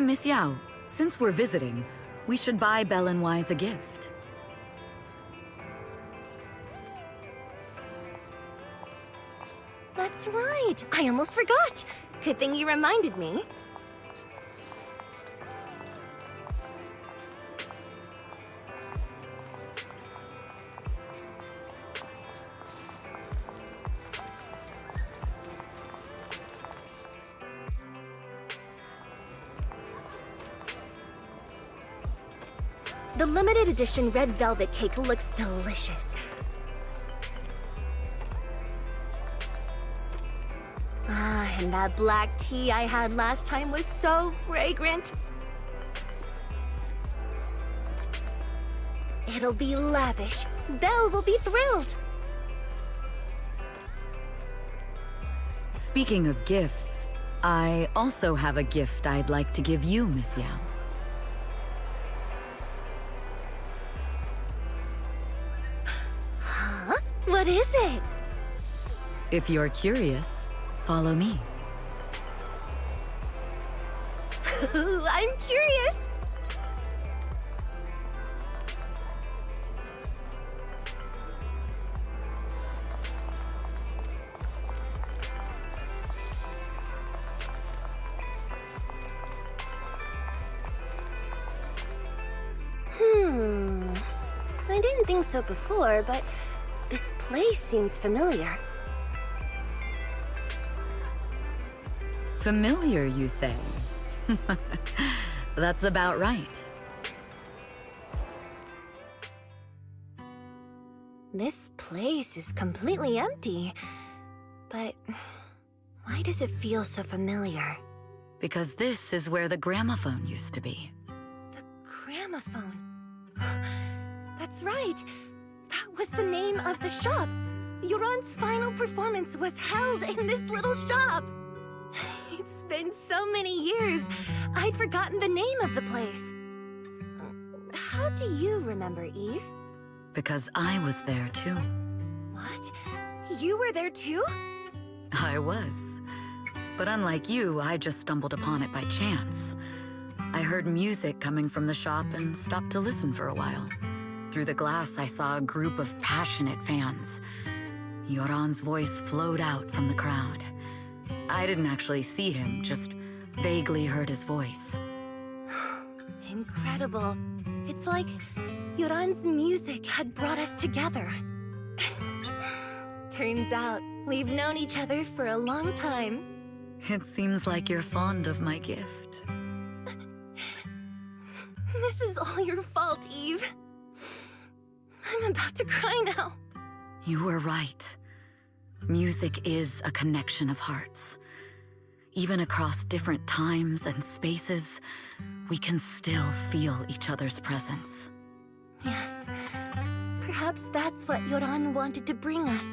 Miss Yao, since we're visiting, we should buy Belle and Wise a gift. That's right! I almost forgot! Good thing you reminded me. The limited edition red velvet cake looks delicious. Ah, and that black tea I had last time was so fragrant. It'll be lavish. Belle will be thrilled. Speaking of gifts, I also have a gift I'd like to give you, Miss Yao. Huh? What is it? If you're curious, follow me. I'm curious. I didn't think so before, but this place seems familiar. Familiar, you say? That's about right. This place is completely empty. But why does it feel so familiar? Because this is where the gramophone used to be. The gramophone. That's right. That was the name of the shop. Yoran's final performance was held in this little shop. It's been so many years, I'd forgotten the name of the place. How do you remember, Eve? Because I was there too. What? You were there too? I was. But unlike you, I just stumbled upon it by chance. I heard music coming from the shop and stopped to listen for a while. Through the glass, I saw a group of passionate fans. Yoran's voice flowed out from the crowd. I didn't actually see him, just vaguely heard his voice. Incredible. It's like Yoran's music had brought us together. Turns out, we've known each other for a long time. It seems like you're fond of my gift. This is all your fault, Eve. I'm about to cry now. You were right. Music is a connection of hearts. Even across different times and spaces, we can still feel each other's presence. Yes. Perhaps that's what Yoran wanted to bring us.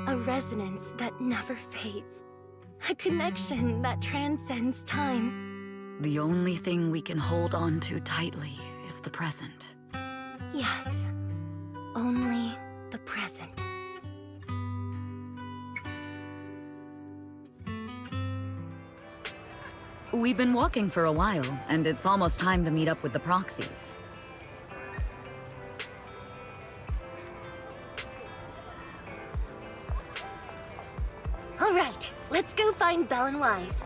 A resonance that never fades. A connection that transcends time. The only thing we can hold on to tightly is the present. Yes. Only the present. We've been walking for a while, and it's almost time to meet up with the proxies. All right, let's go find Belle and Wise.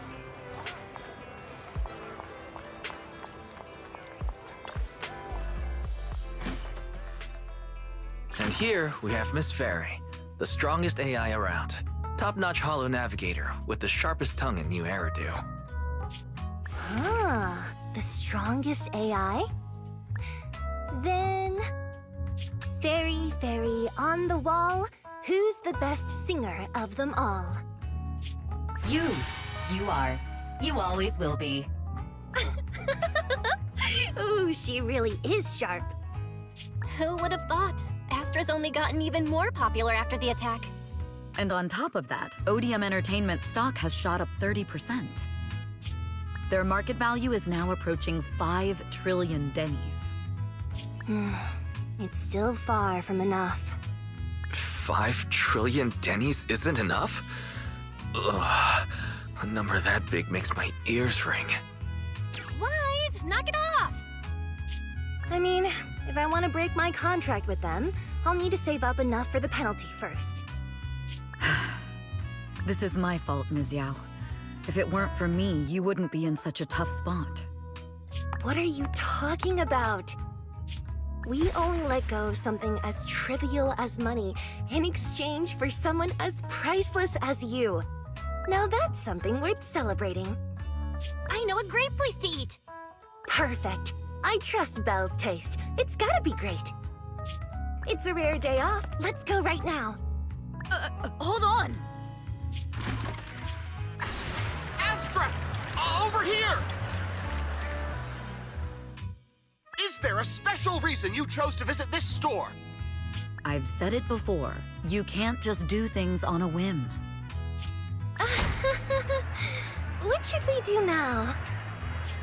And here we have Miss Fairy, the strongest AI around. Top-notch holo navigator with the sharpest tongue in new Eridu. Ah, the strongest AI? Then... Fairy, on the wall, who's the best singer of them all? You. You are. You always will be. Ooh, she really is sharp. Who would have thought? Astra's only gotten even more popular after the attack. And on top of that, Odium Entertainment stock has shot up 30%. Their market value is now approaching 5 trillion dennies. It's still far from enough. 5 trillion dennies isn't enough? Ugh, a number that big makes my ears ring. Wise, knock it off! I mean, if I want to break my contract with them, I'll need to save up enough for the penalty first. This is my fault, Ms. Yao. If it weren't for me, you wouldn't be in such a tough spot. What are you talking about? We only let go of something as trivial as money in exchange for someone as priceless as you. Now that's something worth celebrating. I know a great place to eat! Perfect. I trust Belle's taste. It's gotta be great. It's a rare day off. Let's go right now. Hold on! Astra! Over here! Is there a special reason you chose to visit this store? I've said it before, you can't just do things on a whim. What should we do now?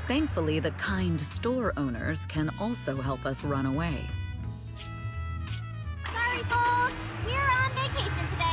Thankfully, the kind store owners can also help us run away. Sorry, folks! We're on vacation today!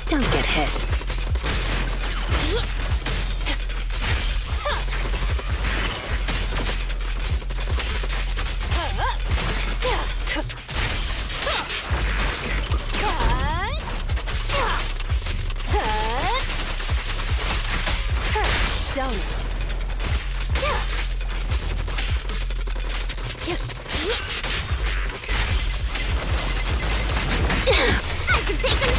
Don't get hit. I can take him.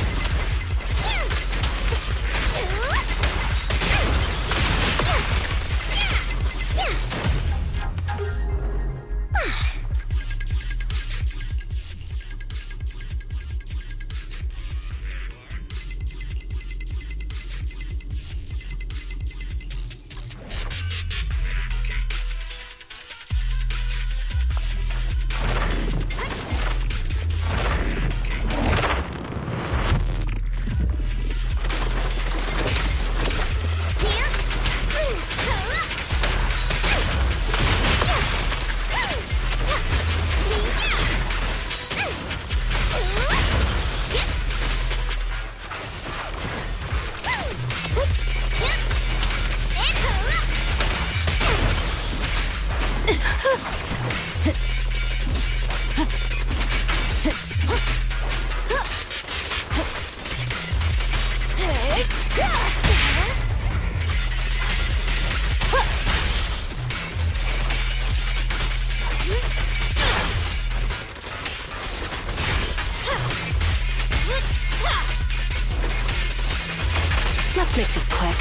Let's make this quick.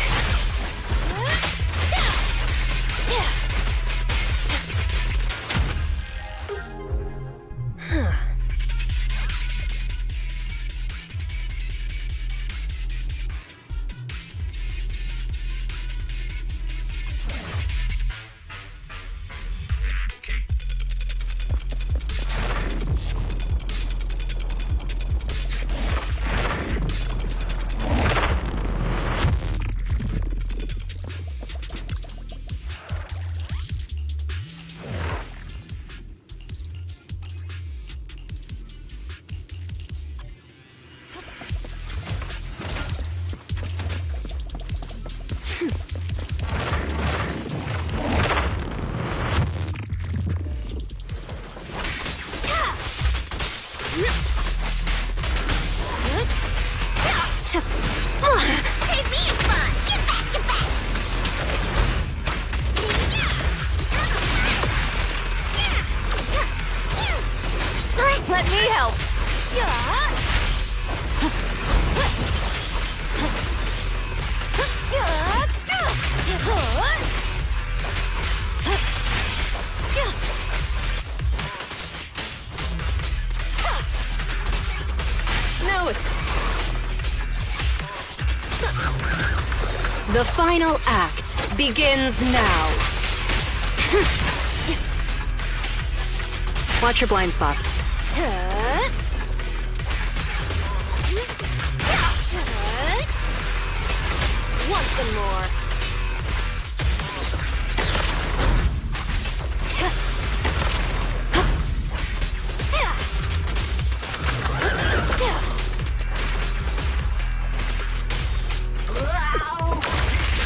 Let me help. No. The final act begins now. Watch your blind spots. Want some more.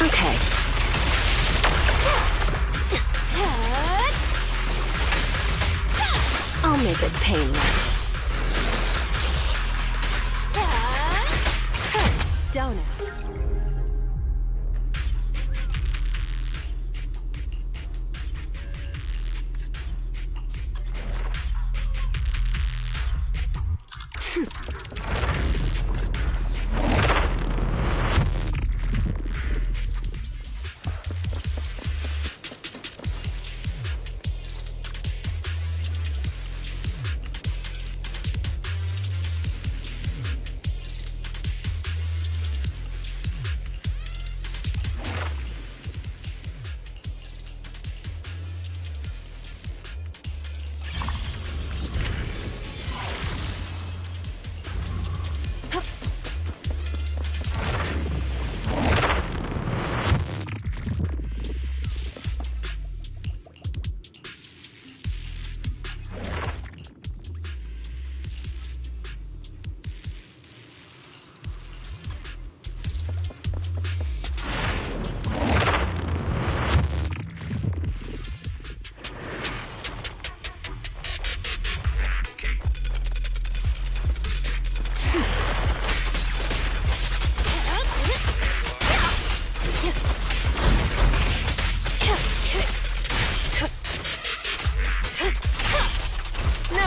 Okay. I'll make it painless. Hurts, don't it?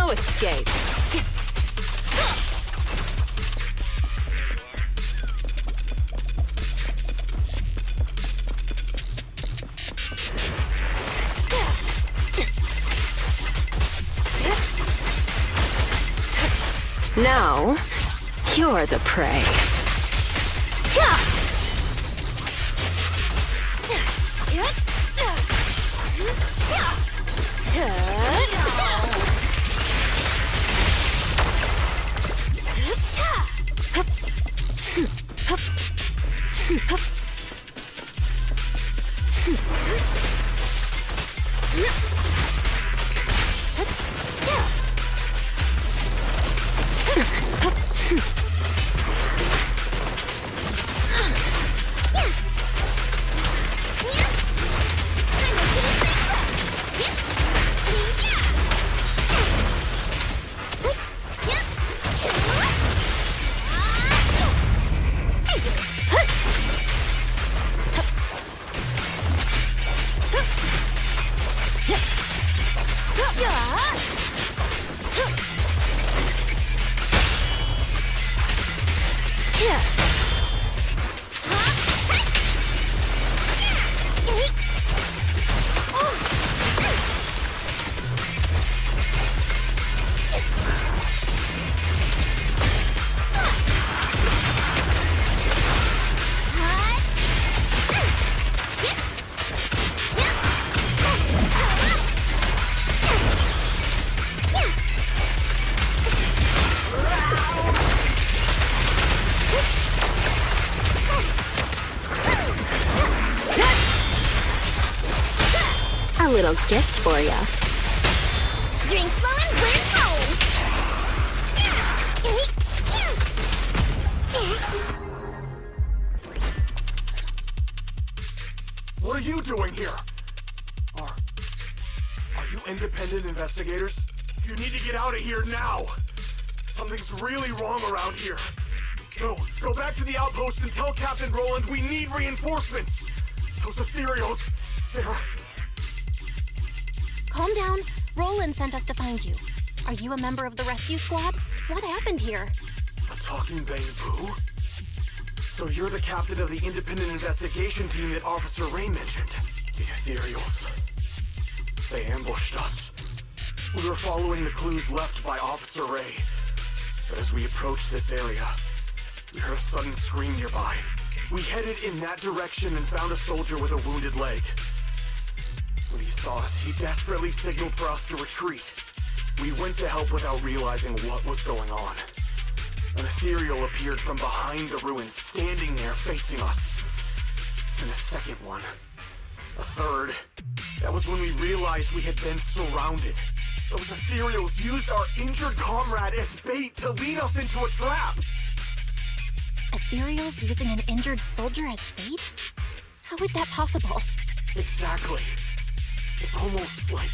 No escape. Now, you're the prey. A little gift for ya. Drink slow and burn home. What are you doing here? Are you independent investigators? You need to get out of here now. Something's really wrong around here. Go back to the outpost and tell Captain Roland we need reinforcements. Those ethereals, they're... Calm down. Roland sent us to find you. Are you a member of the rescue squad? What happened here? A talking bamboo? So you're the captain of the independent investigation team that Officer Ray mentioned. The ethereals. They ambushed us. We were following the clues left by Officer Ray. But as we approached this area, we heard a sudden scream nearby. We headed in that direction and found a soldier with a wounded leg. When he saw us, he desperately signaled for us to retreat. We went to help without realizing what was going on. An ethereal appeared from behind the ruins, standing there facing us. And a second one. A third. That was when we realized we had been surrounded. Those ethereals used our injured comrade as bait to lead us into a trap. Ethereals using an injured soldier as bait? How is that possible? Exactly. It's almost like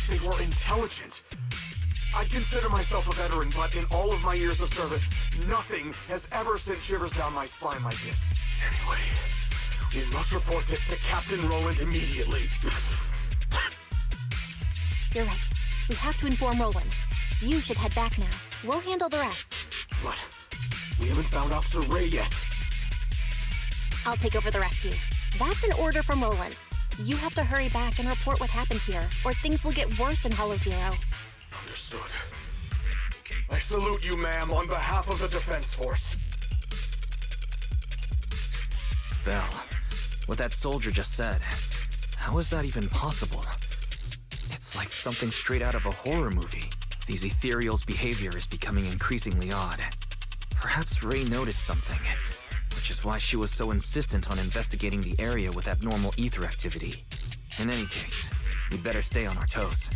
they were intelligent. I consider myself a veteran, but in all of my years of service, nothing has ever sent shivers down my spine like this. Anyway, we must report this to Captain Roland immediately. You're right. We have to inform Roland. You should head back now. We'll handle the rest. But we haven't found Officer Ray yet. I'll take over the rescue. That's an order from Roland. You have to hurry back and report what happened here, or things will get worse in Hollow Zero. Understood. I salute you, ma'am, on behalf of the Defense Force. Belle, what that soldier just said, how is that even possible? It's like something straight out of a horror movie. These ethereals' behavior is becoming increasingly odd. Perhaps Ray noticed something, which is why she was so insistent on investigating the area with abnormal ether activity. In any case, we'd better stay on our toes.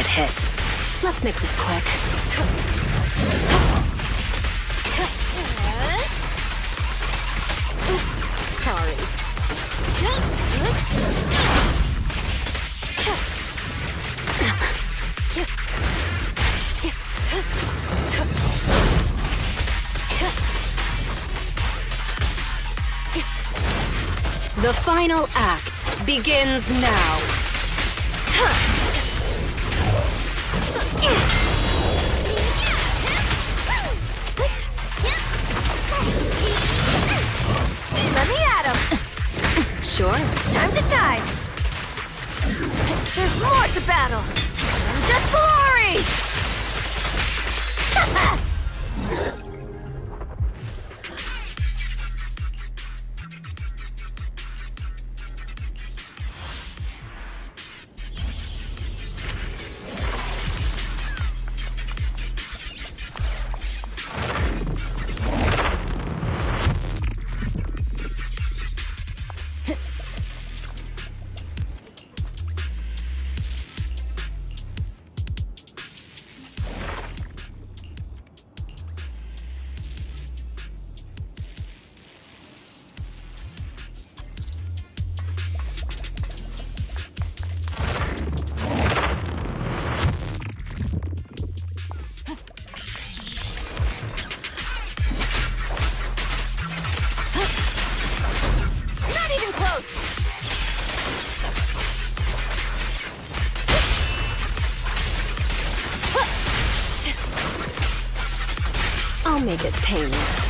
get hit. Let's make this quick. Oops, sorry. The final act begins now. Let me at him! Sure. Time to shine! There's more to battle than just glory! I'll make it painless.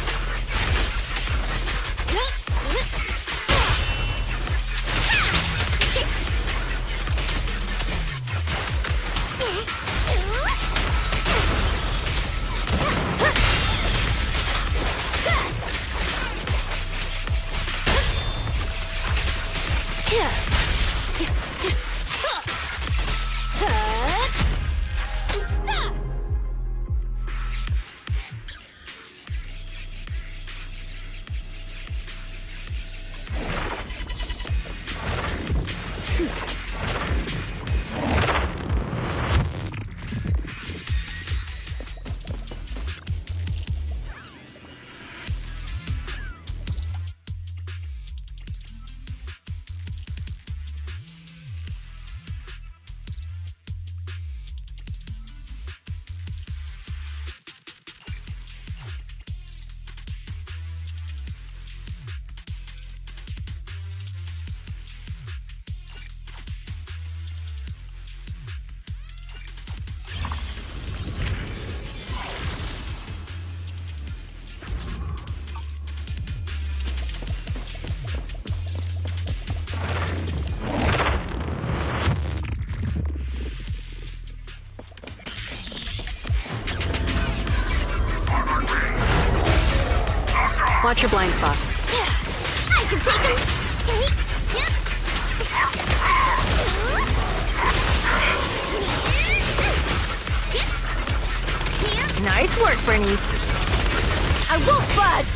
Watch your blind spots. I can take him! Nice work, Bernice. I won't budge!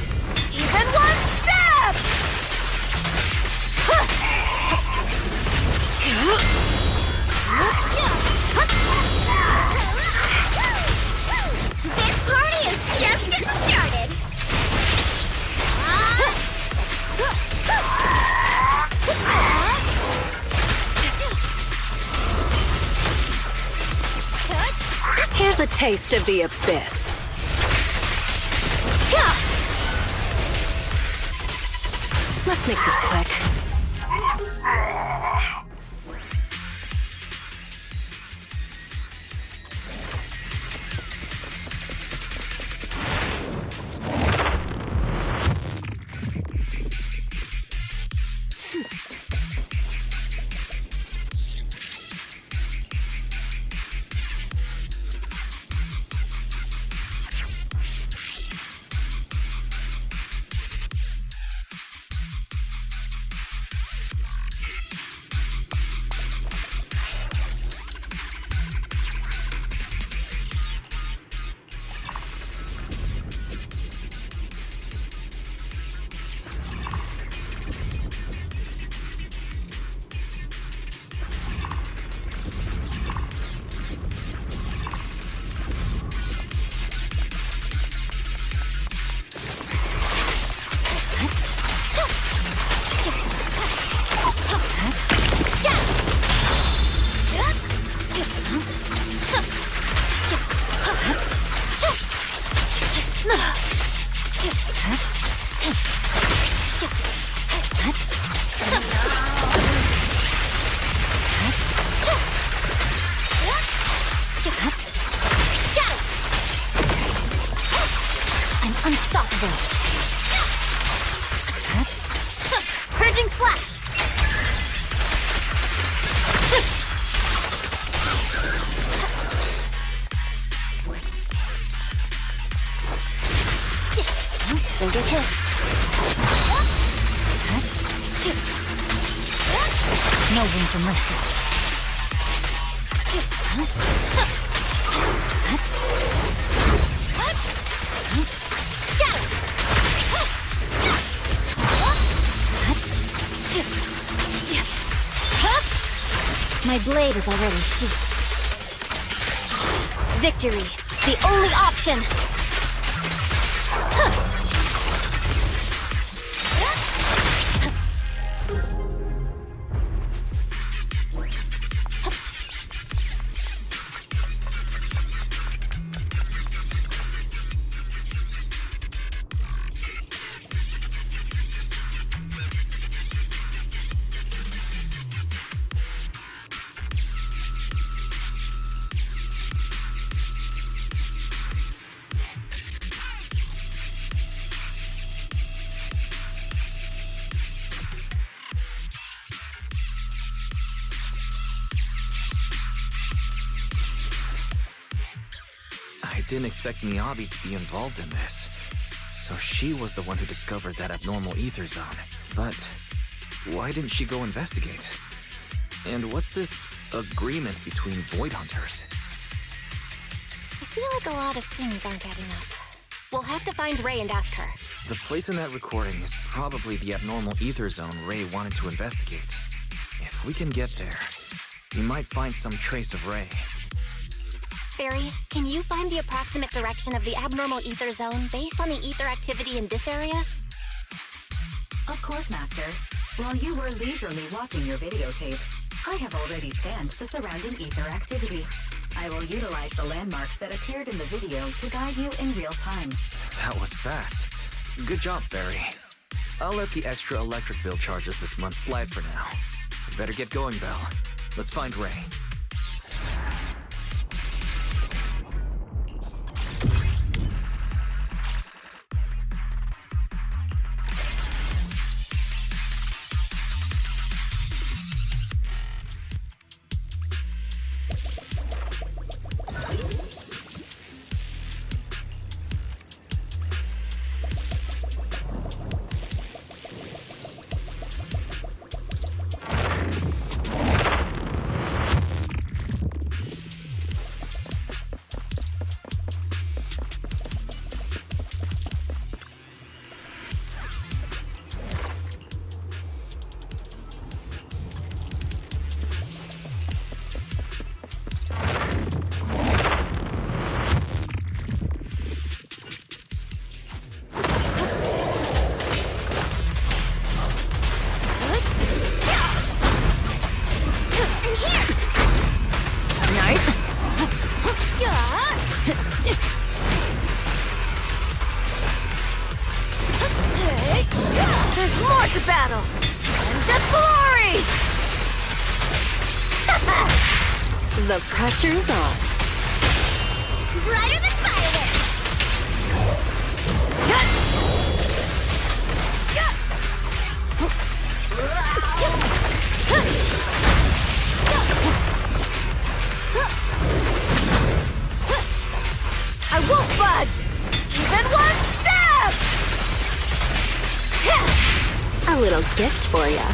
Even one step! This party is just getting started! Here's a taste of the abyss. Let's make this quick. Got it! I'm unstoppable. Purging slash! Don't get hit. No room for mercy. My blade is already sheathed. Victory, the only option! I didn't expect Miyabi to be involved in this. So she was the one who discovered that abnormal ether zone. But why didn't she go investigate? And what's this agreement between Void Hunters? I feel like a lot of things aren't adding up. We'll have to find Ray and ask her. The place in that recording is probably the abnormal ether zone Ray wanted to investigate. If we can get there, we might find some trace of Ray. Barry, can you find the approximate direction of the abnormal ether zone based on the ether activity in this area? Of course, Master. While you were leisurely watching your videotape, I have already scanned the surrounding ether activity. I will utilize the landmarks that appeared in the video to guide you in real time. That was fast. Good job, Barry. I'll let the extra electric bill charges this month slide for now. Better get going, Belle. Let's find Ray. There's more to battle! And the glory! The pressure's on. Brighter than fireworks! I won't budge! Even one step! A little gift for ya.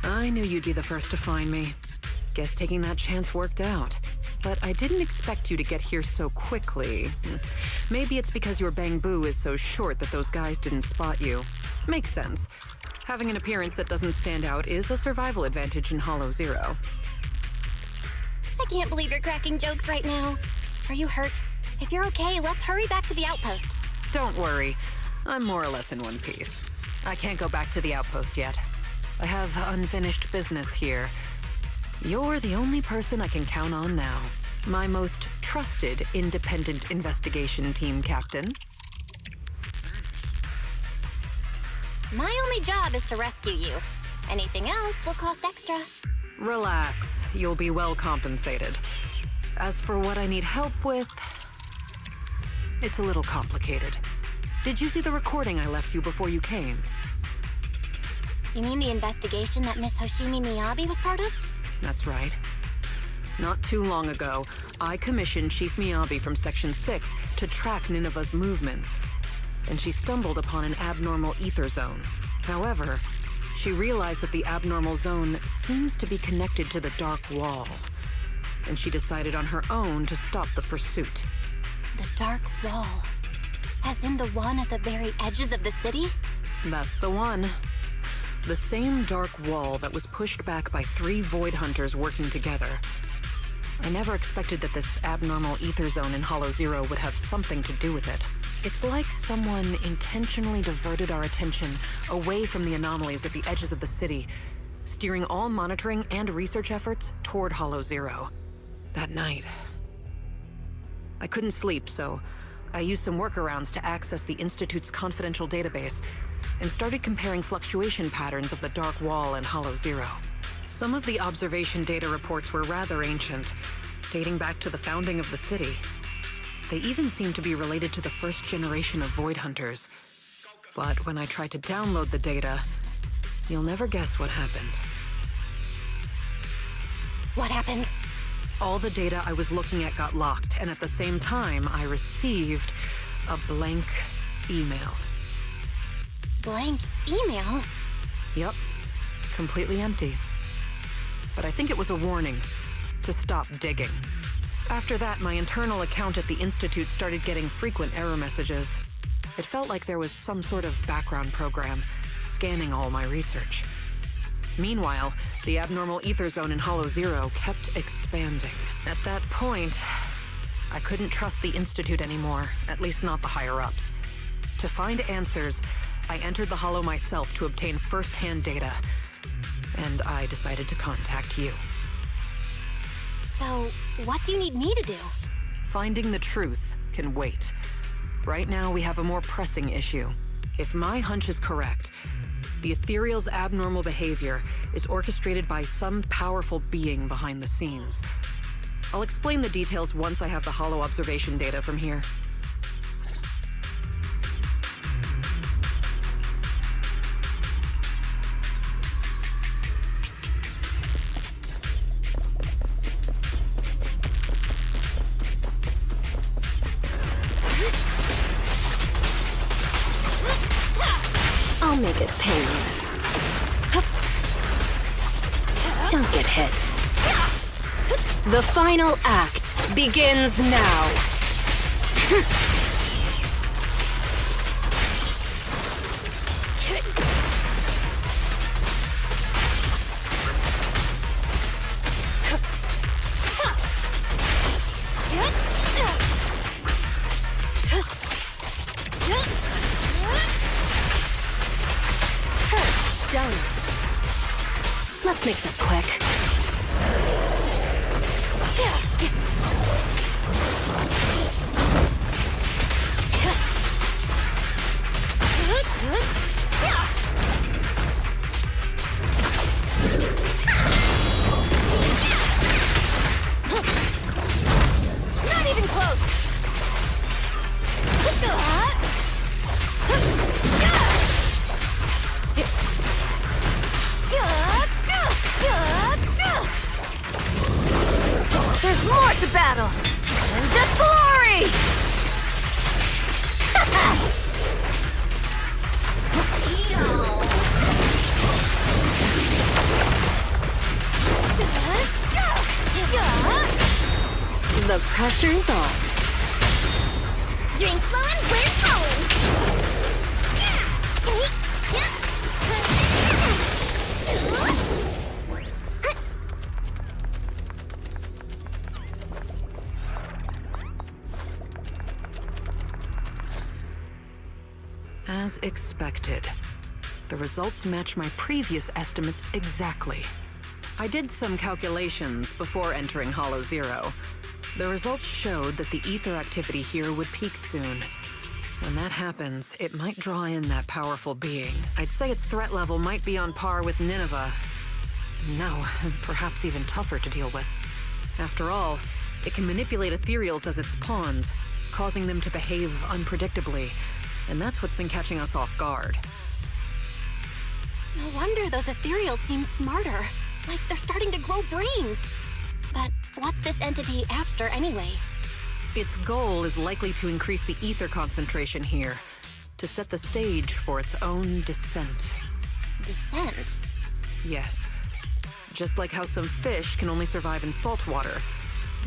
I knew you'd be the first to find me. Guess taking that chance worked out. But I didn't expect you to get here so quickly. Maybe it's because your bamboo is so short that those guys didn't spot you. Makes sense. Having an appearance that doesn't stand out is a survival advantage in Hollow Zero. I can't believe you're cracking jokes right now. Are you hurt? If you're okay, let's hurry back to the outpost. Don't worry. I'm more or less in one piece. I can't go back to the outpost yet. I have unfinished business here. You're the only person I can count on now. My most trusted independent investigation team captain. My only job is to rescue you. Anything else will cost extra. Relax. You'll be well compensated. As for what I need help with, it's a little complicated. Did you see the recording I left you before you came? You mean the investigation that Miss Hoshimi Miyabi was part of? That's right. Not too long ago, I commissioned Chief Miyabi from Section 6 to track Nineveh's movements, and she stumbled upon an abnormal ether zone. However, she realized that the abnormal zone seems to be connected to the Dark Wall, and she decided on her own to stop the pursuit. The Dark Wall? As in the one at the very edges of the city? That's the one. The same dark wall that was pushed back by 3 Void Hunters working together. I never expected that this abnormal ether zone in Hollow Zero would have something to do with it. It's like someone intentionally diverted our attention away from the anomalies at the edges of the city, steering all monitoring and research efforts toward Hollow Zero. That night, I couldn't sleep, so I used some workarounds to access the Institute's confidential database and started comparing fluctuation patterns of the Dark Wall and Hollow Zero. Some of the observation data reports were rather ancient, dating back to the founding of the city. They even seemed to be related to the first generation of Void Hunters. But when I tried to download the data, you'll never guess what happened. What happened? All the data I was looking at got locked, and at the same time, I received a blank email. Blank email? Yep. Completely empty. But I think it was a warning to stop digging. After that, my internal account at the Institute started getting frequent error messages. It felt like there was some sort of background program scanning all my research. Meanwhile, the abnormal ether zone in Hollow Zero kept expanding. At that point, I couldn't trust the Institute anymore, at least not the higher-ups. To find answers, I entered the Hollow myself to obtain first-hand data, and I decided to contact you. So, what do you need me to do? Finding the truth can wait. Right now, we have a more pressing issue. If my hunch is correct, the Ethereal's abnormal behavior is orchestrated by some powerful being behind the scenes. I'll explain the details once I have the Hollow observation data from here. I'll make it painless. Don't get hit. The final act begins now. Done. Let's make this quick. Not even close. There's more to battle! And just glory! The pressure's on. Drink flowing, we're flowing. As expected. The results match my previous estimates exactly. I did some calculations before entering Hollow Zero. The results showed that the ether activity here would peak soon. When that happens, it might draw in that powerful being. I'd say its threat level might be on par with Nineveh. No, perhaps even tougher to deal with. After all, it can manipulate ethereals as its pawns, causing them to behave unpredictably. And that's what's been catching us off guard. No wonder those ethereals seem smarter. Like they're starting to grow brains. But what's this entity after anyway? Its goal is likely to increase the ether concentration here, to set the stage for its own descent. Descent? Yes. Just like how some fish can only survive in salt water,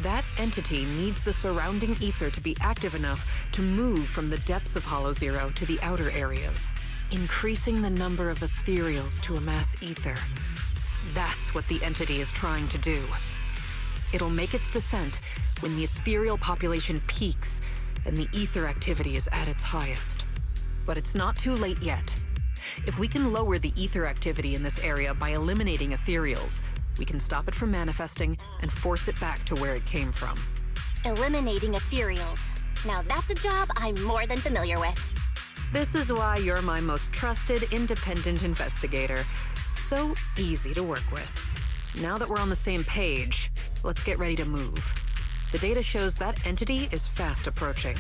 that entity needs the surrounding ether to be active enough to move from the depths of Hollow Zero to the outer areas, increasing the number of ethereals to amass ether. That's what the entity is trying to do. It'll make its descent when the ethereal population peaks and the ether activity is at its highest. But it's not too late yet. If we can lower the ether activity in this area by eliminating ethereals, we can stop it from manifesting and force it back to where it came from. Eliminating ethereals. Now that's a job I'm more than familiar with. This is why you're my most trusted, independent investigator. So easy to work with. Now that we're on the same page, let's get ready to move. The data shows that entity is fast approaching.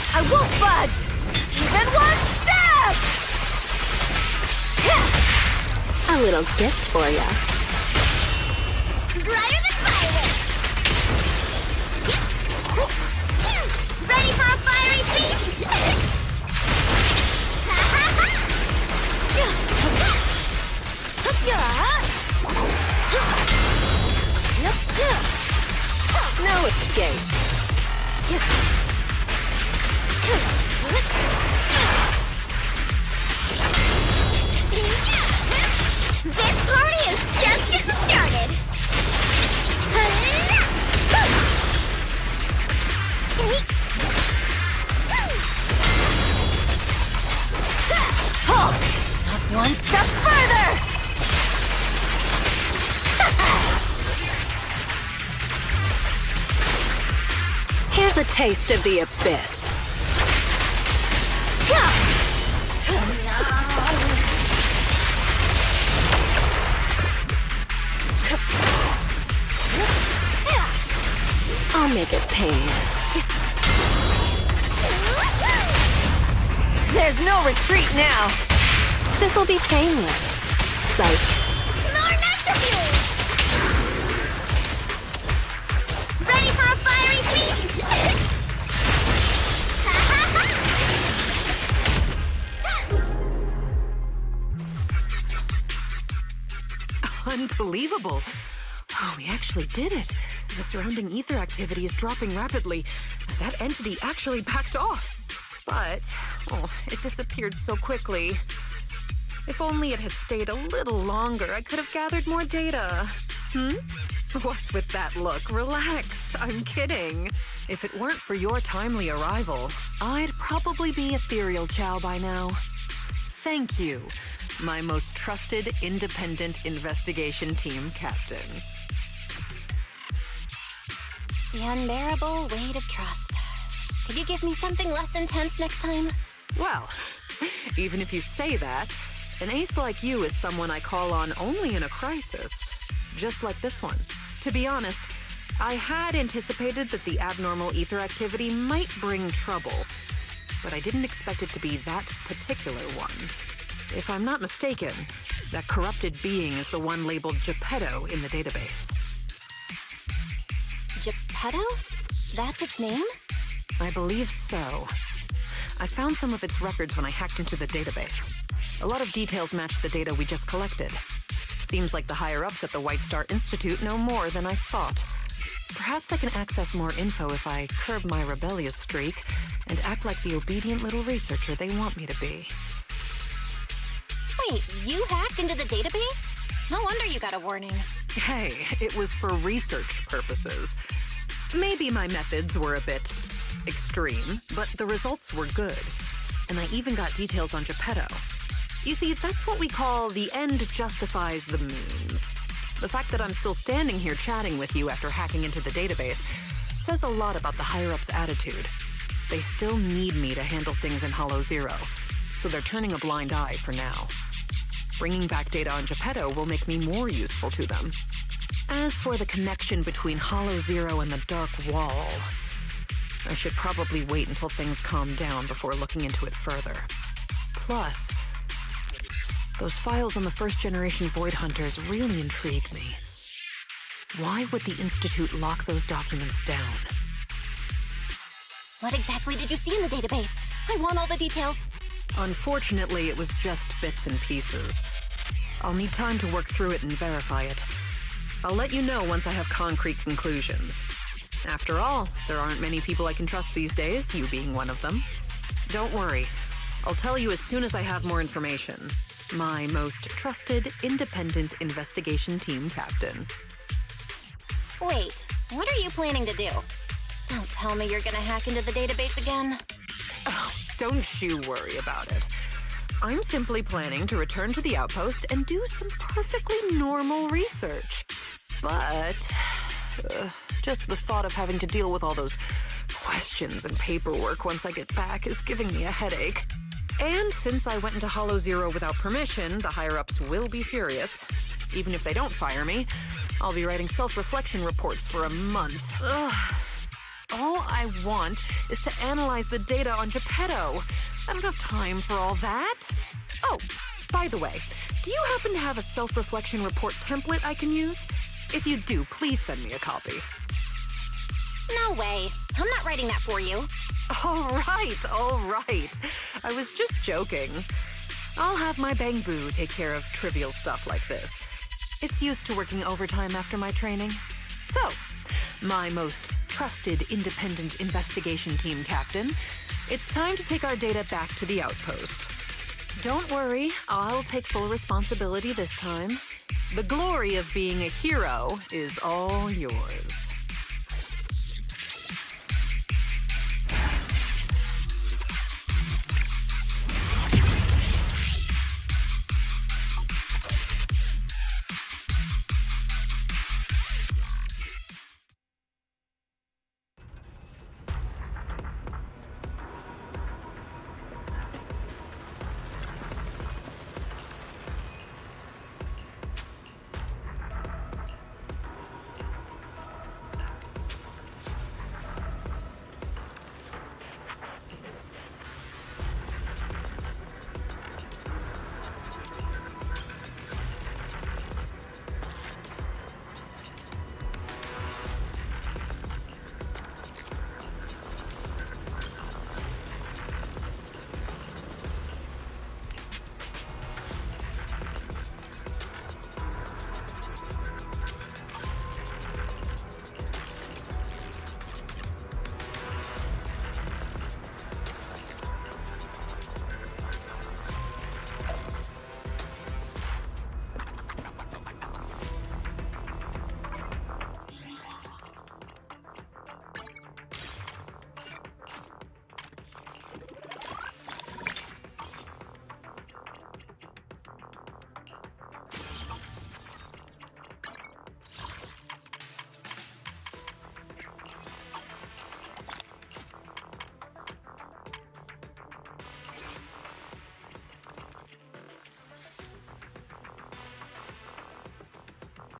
I won't budge! Even one step! A little gift for ya. Brighter than fireworks! Ready for a fiery feast? No escape. This party is just getting started! Halt! Not one step further! Here's a taste of the abyss. make it painless. There's no retreat now. This'll be painless. Psych. Ready for a fiery feast? Unbelievable. Oh, we actually did it. The surrounding ether activity is dropping rapidly. That entity actually backed off. But, it disappeared so quickly. If only it had stayed a little longer, I could have gathered more data. What's with that look? Relax. I'm kidding. If it weren't for your timely arrival, I'd probably be ethereal Chow by now. Thank you, my most trusted independent investigation team captain. The unbearable weight of trust. Could you give me something less intense next time? Well, even if you say that, an ace like you is someone I call on only in a crisis. Just like this one. To be honest, I had anticipated that the abnormal ether activity might bring trouble, but I didn't expect it to be that particular one. If I'm not mistaken, that corrupted being is the one labeled Geppetto in the database. Geppetto? That's its name? I believe so. I found some of its records when I hacked into the database. A lot of details match the data we just collected. Seems like the higher-ups at the White Star Institute know more than I thought. Perhaps I can access more info if I curb my rebellious streak and act like the obedient little researcher they want me to be. Wait, you hacked into the database? No wonder you got a warning. Hey, it was for research purposes. Maybe my methods were a bit extreme, but the results were good. And I even got details on Geppetto. You see, that's what we call the end justifies the means. The fact that I'm still standing here chatting with you after hacking into the database says a lot about the higher-ups' attitude. They still need me to handle things in Hollow Zero, so they're turning a blind eye for now. Bringing back data on Geppetto will make me more useful to them. As for the connection between Hollow Zero and the Dark Wall, I should probably wait until things calm down before looking into it further. Plus, those files on the first-generation Void Hunters really intrigue me. Why would the Institute lock those documents down? What exactly did you see in the database? I want all the details. Unfortunately, it was just bits and pieces. I'll need time to work through it and verify it. I'll let you know once I have concrete conclusions. After all, there aren't many people I can trust these days, you being one of them. Don't worry. I'll tell you as soon as I have more information. My most trusted, independent investigation team captain. Wait, what are you planning to do? Don't tell me you're gonna hack into the database again. Oh, don't you worry about it. I'm simply planning to return to the outpost and do some perfectly normal research. But just the thought of having to deal with all those questions and paperwork once I get back is giving me a headache. And since I went into Hollow Zero without permission, the higher-ups will be furious. Even if they don't fire me, I'll be writing self-reflection reports for a month. Ugh. All I want is to analyze the data on Geppetto. I don't have time for all that. Oh, by the way, do you happen to have a self-reflection report template I can use? If you do, please send me a copy. No way. I'm not writing that for you. All right. I was just joking. I'll have my Bang Boo take care of trivial stuff like this. It's used to working overtime after my training. So, my most trusted independent investigation team captain, it's time to take our data back to the outpost. Don't worry, I'll take full responsibility this time. The glory of being a hero is all yours.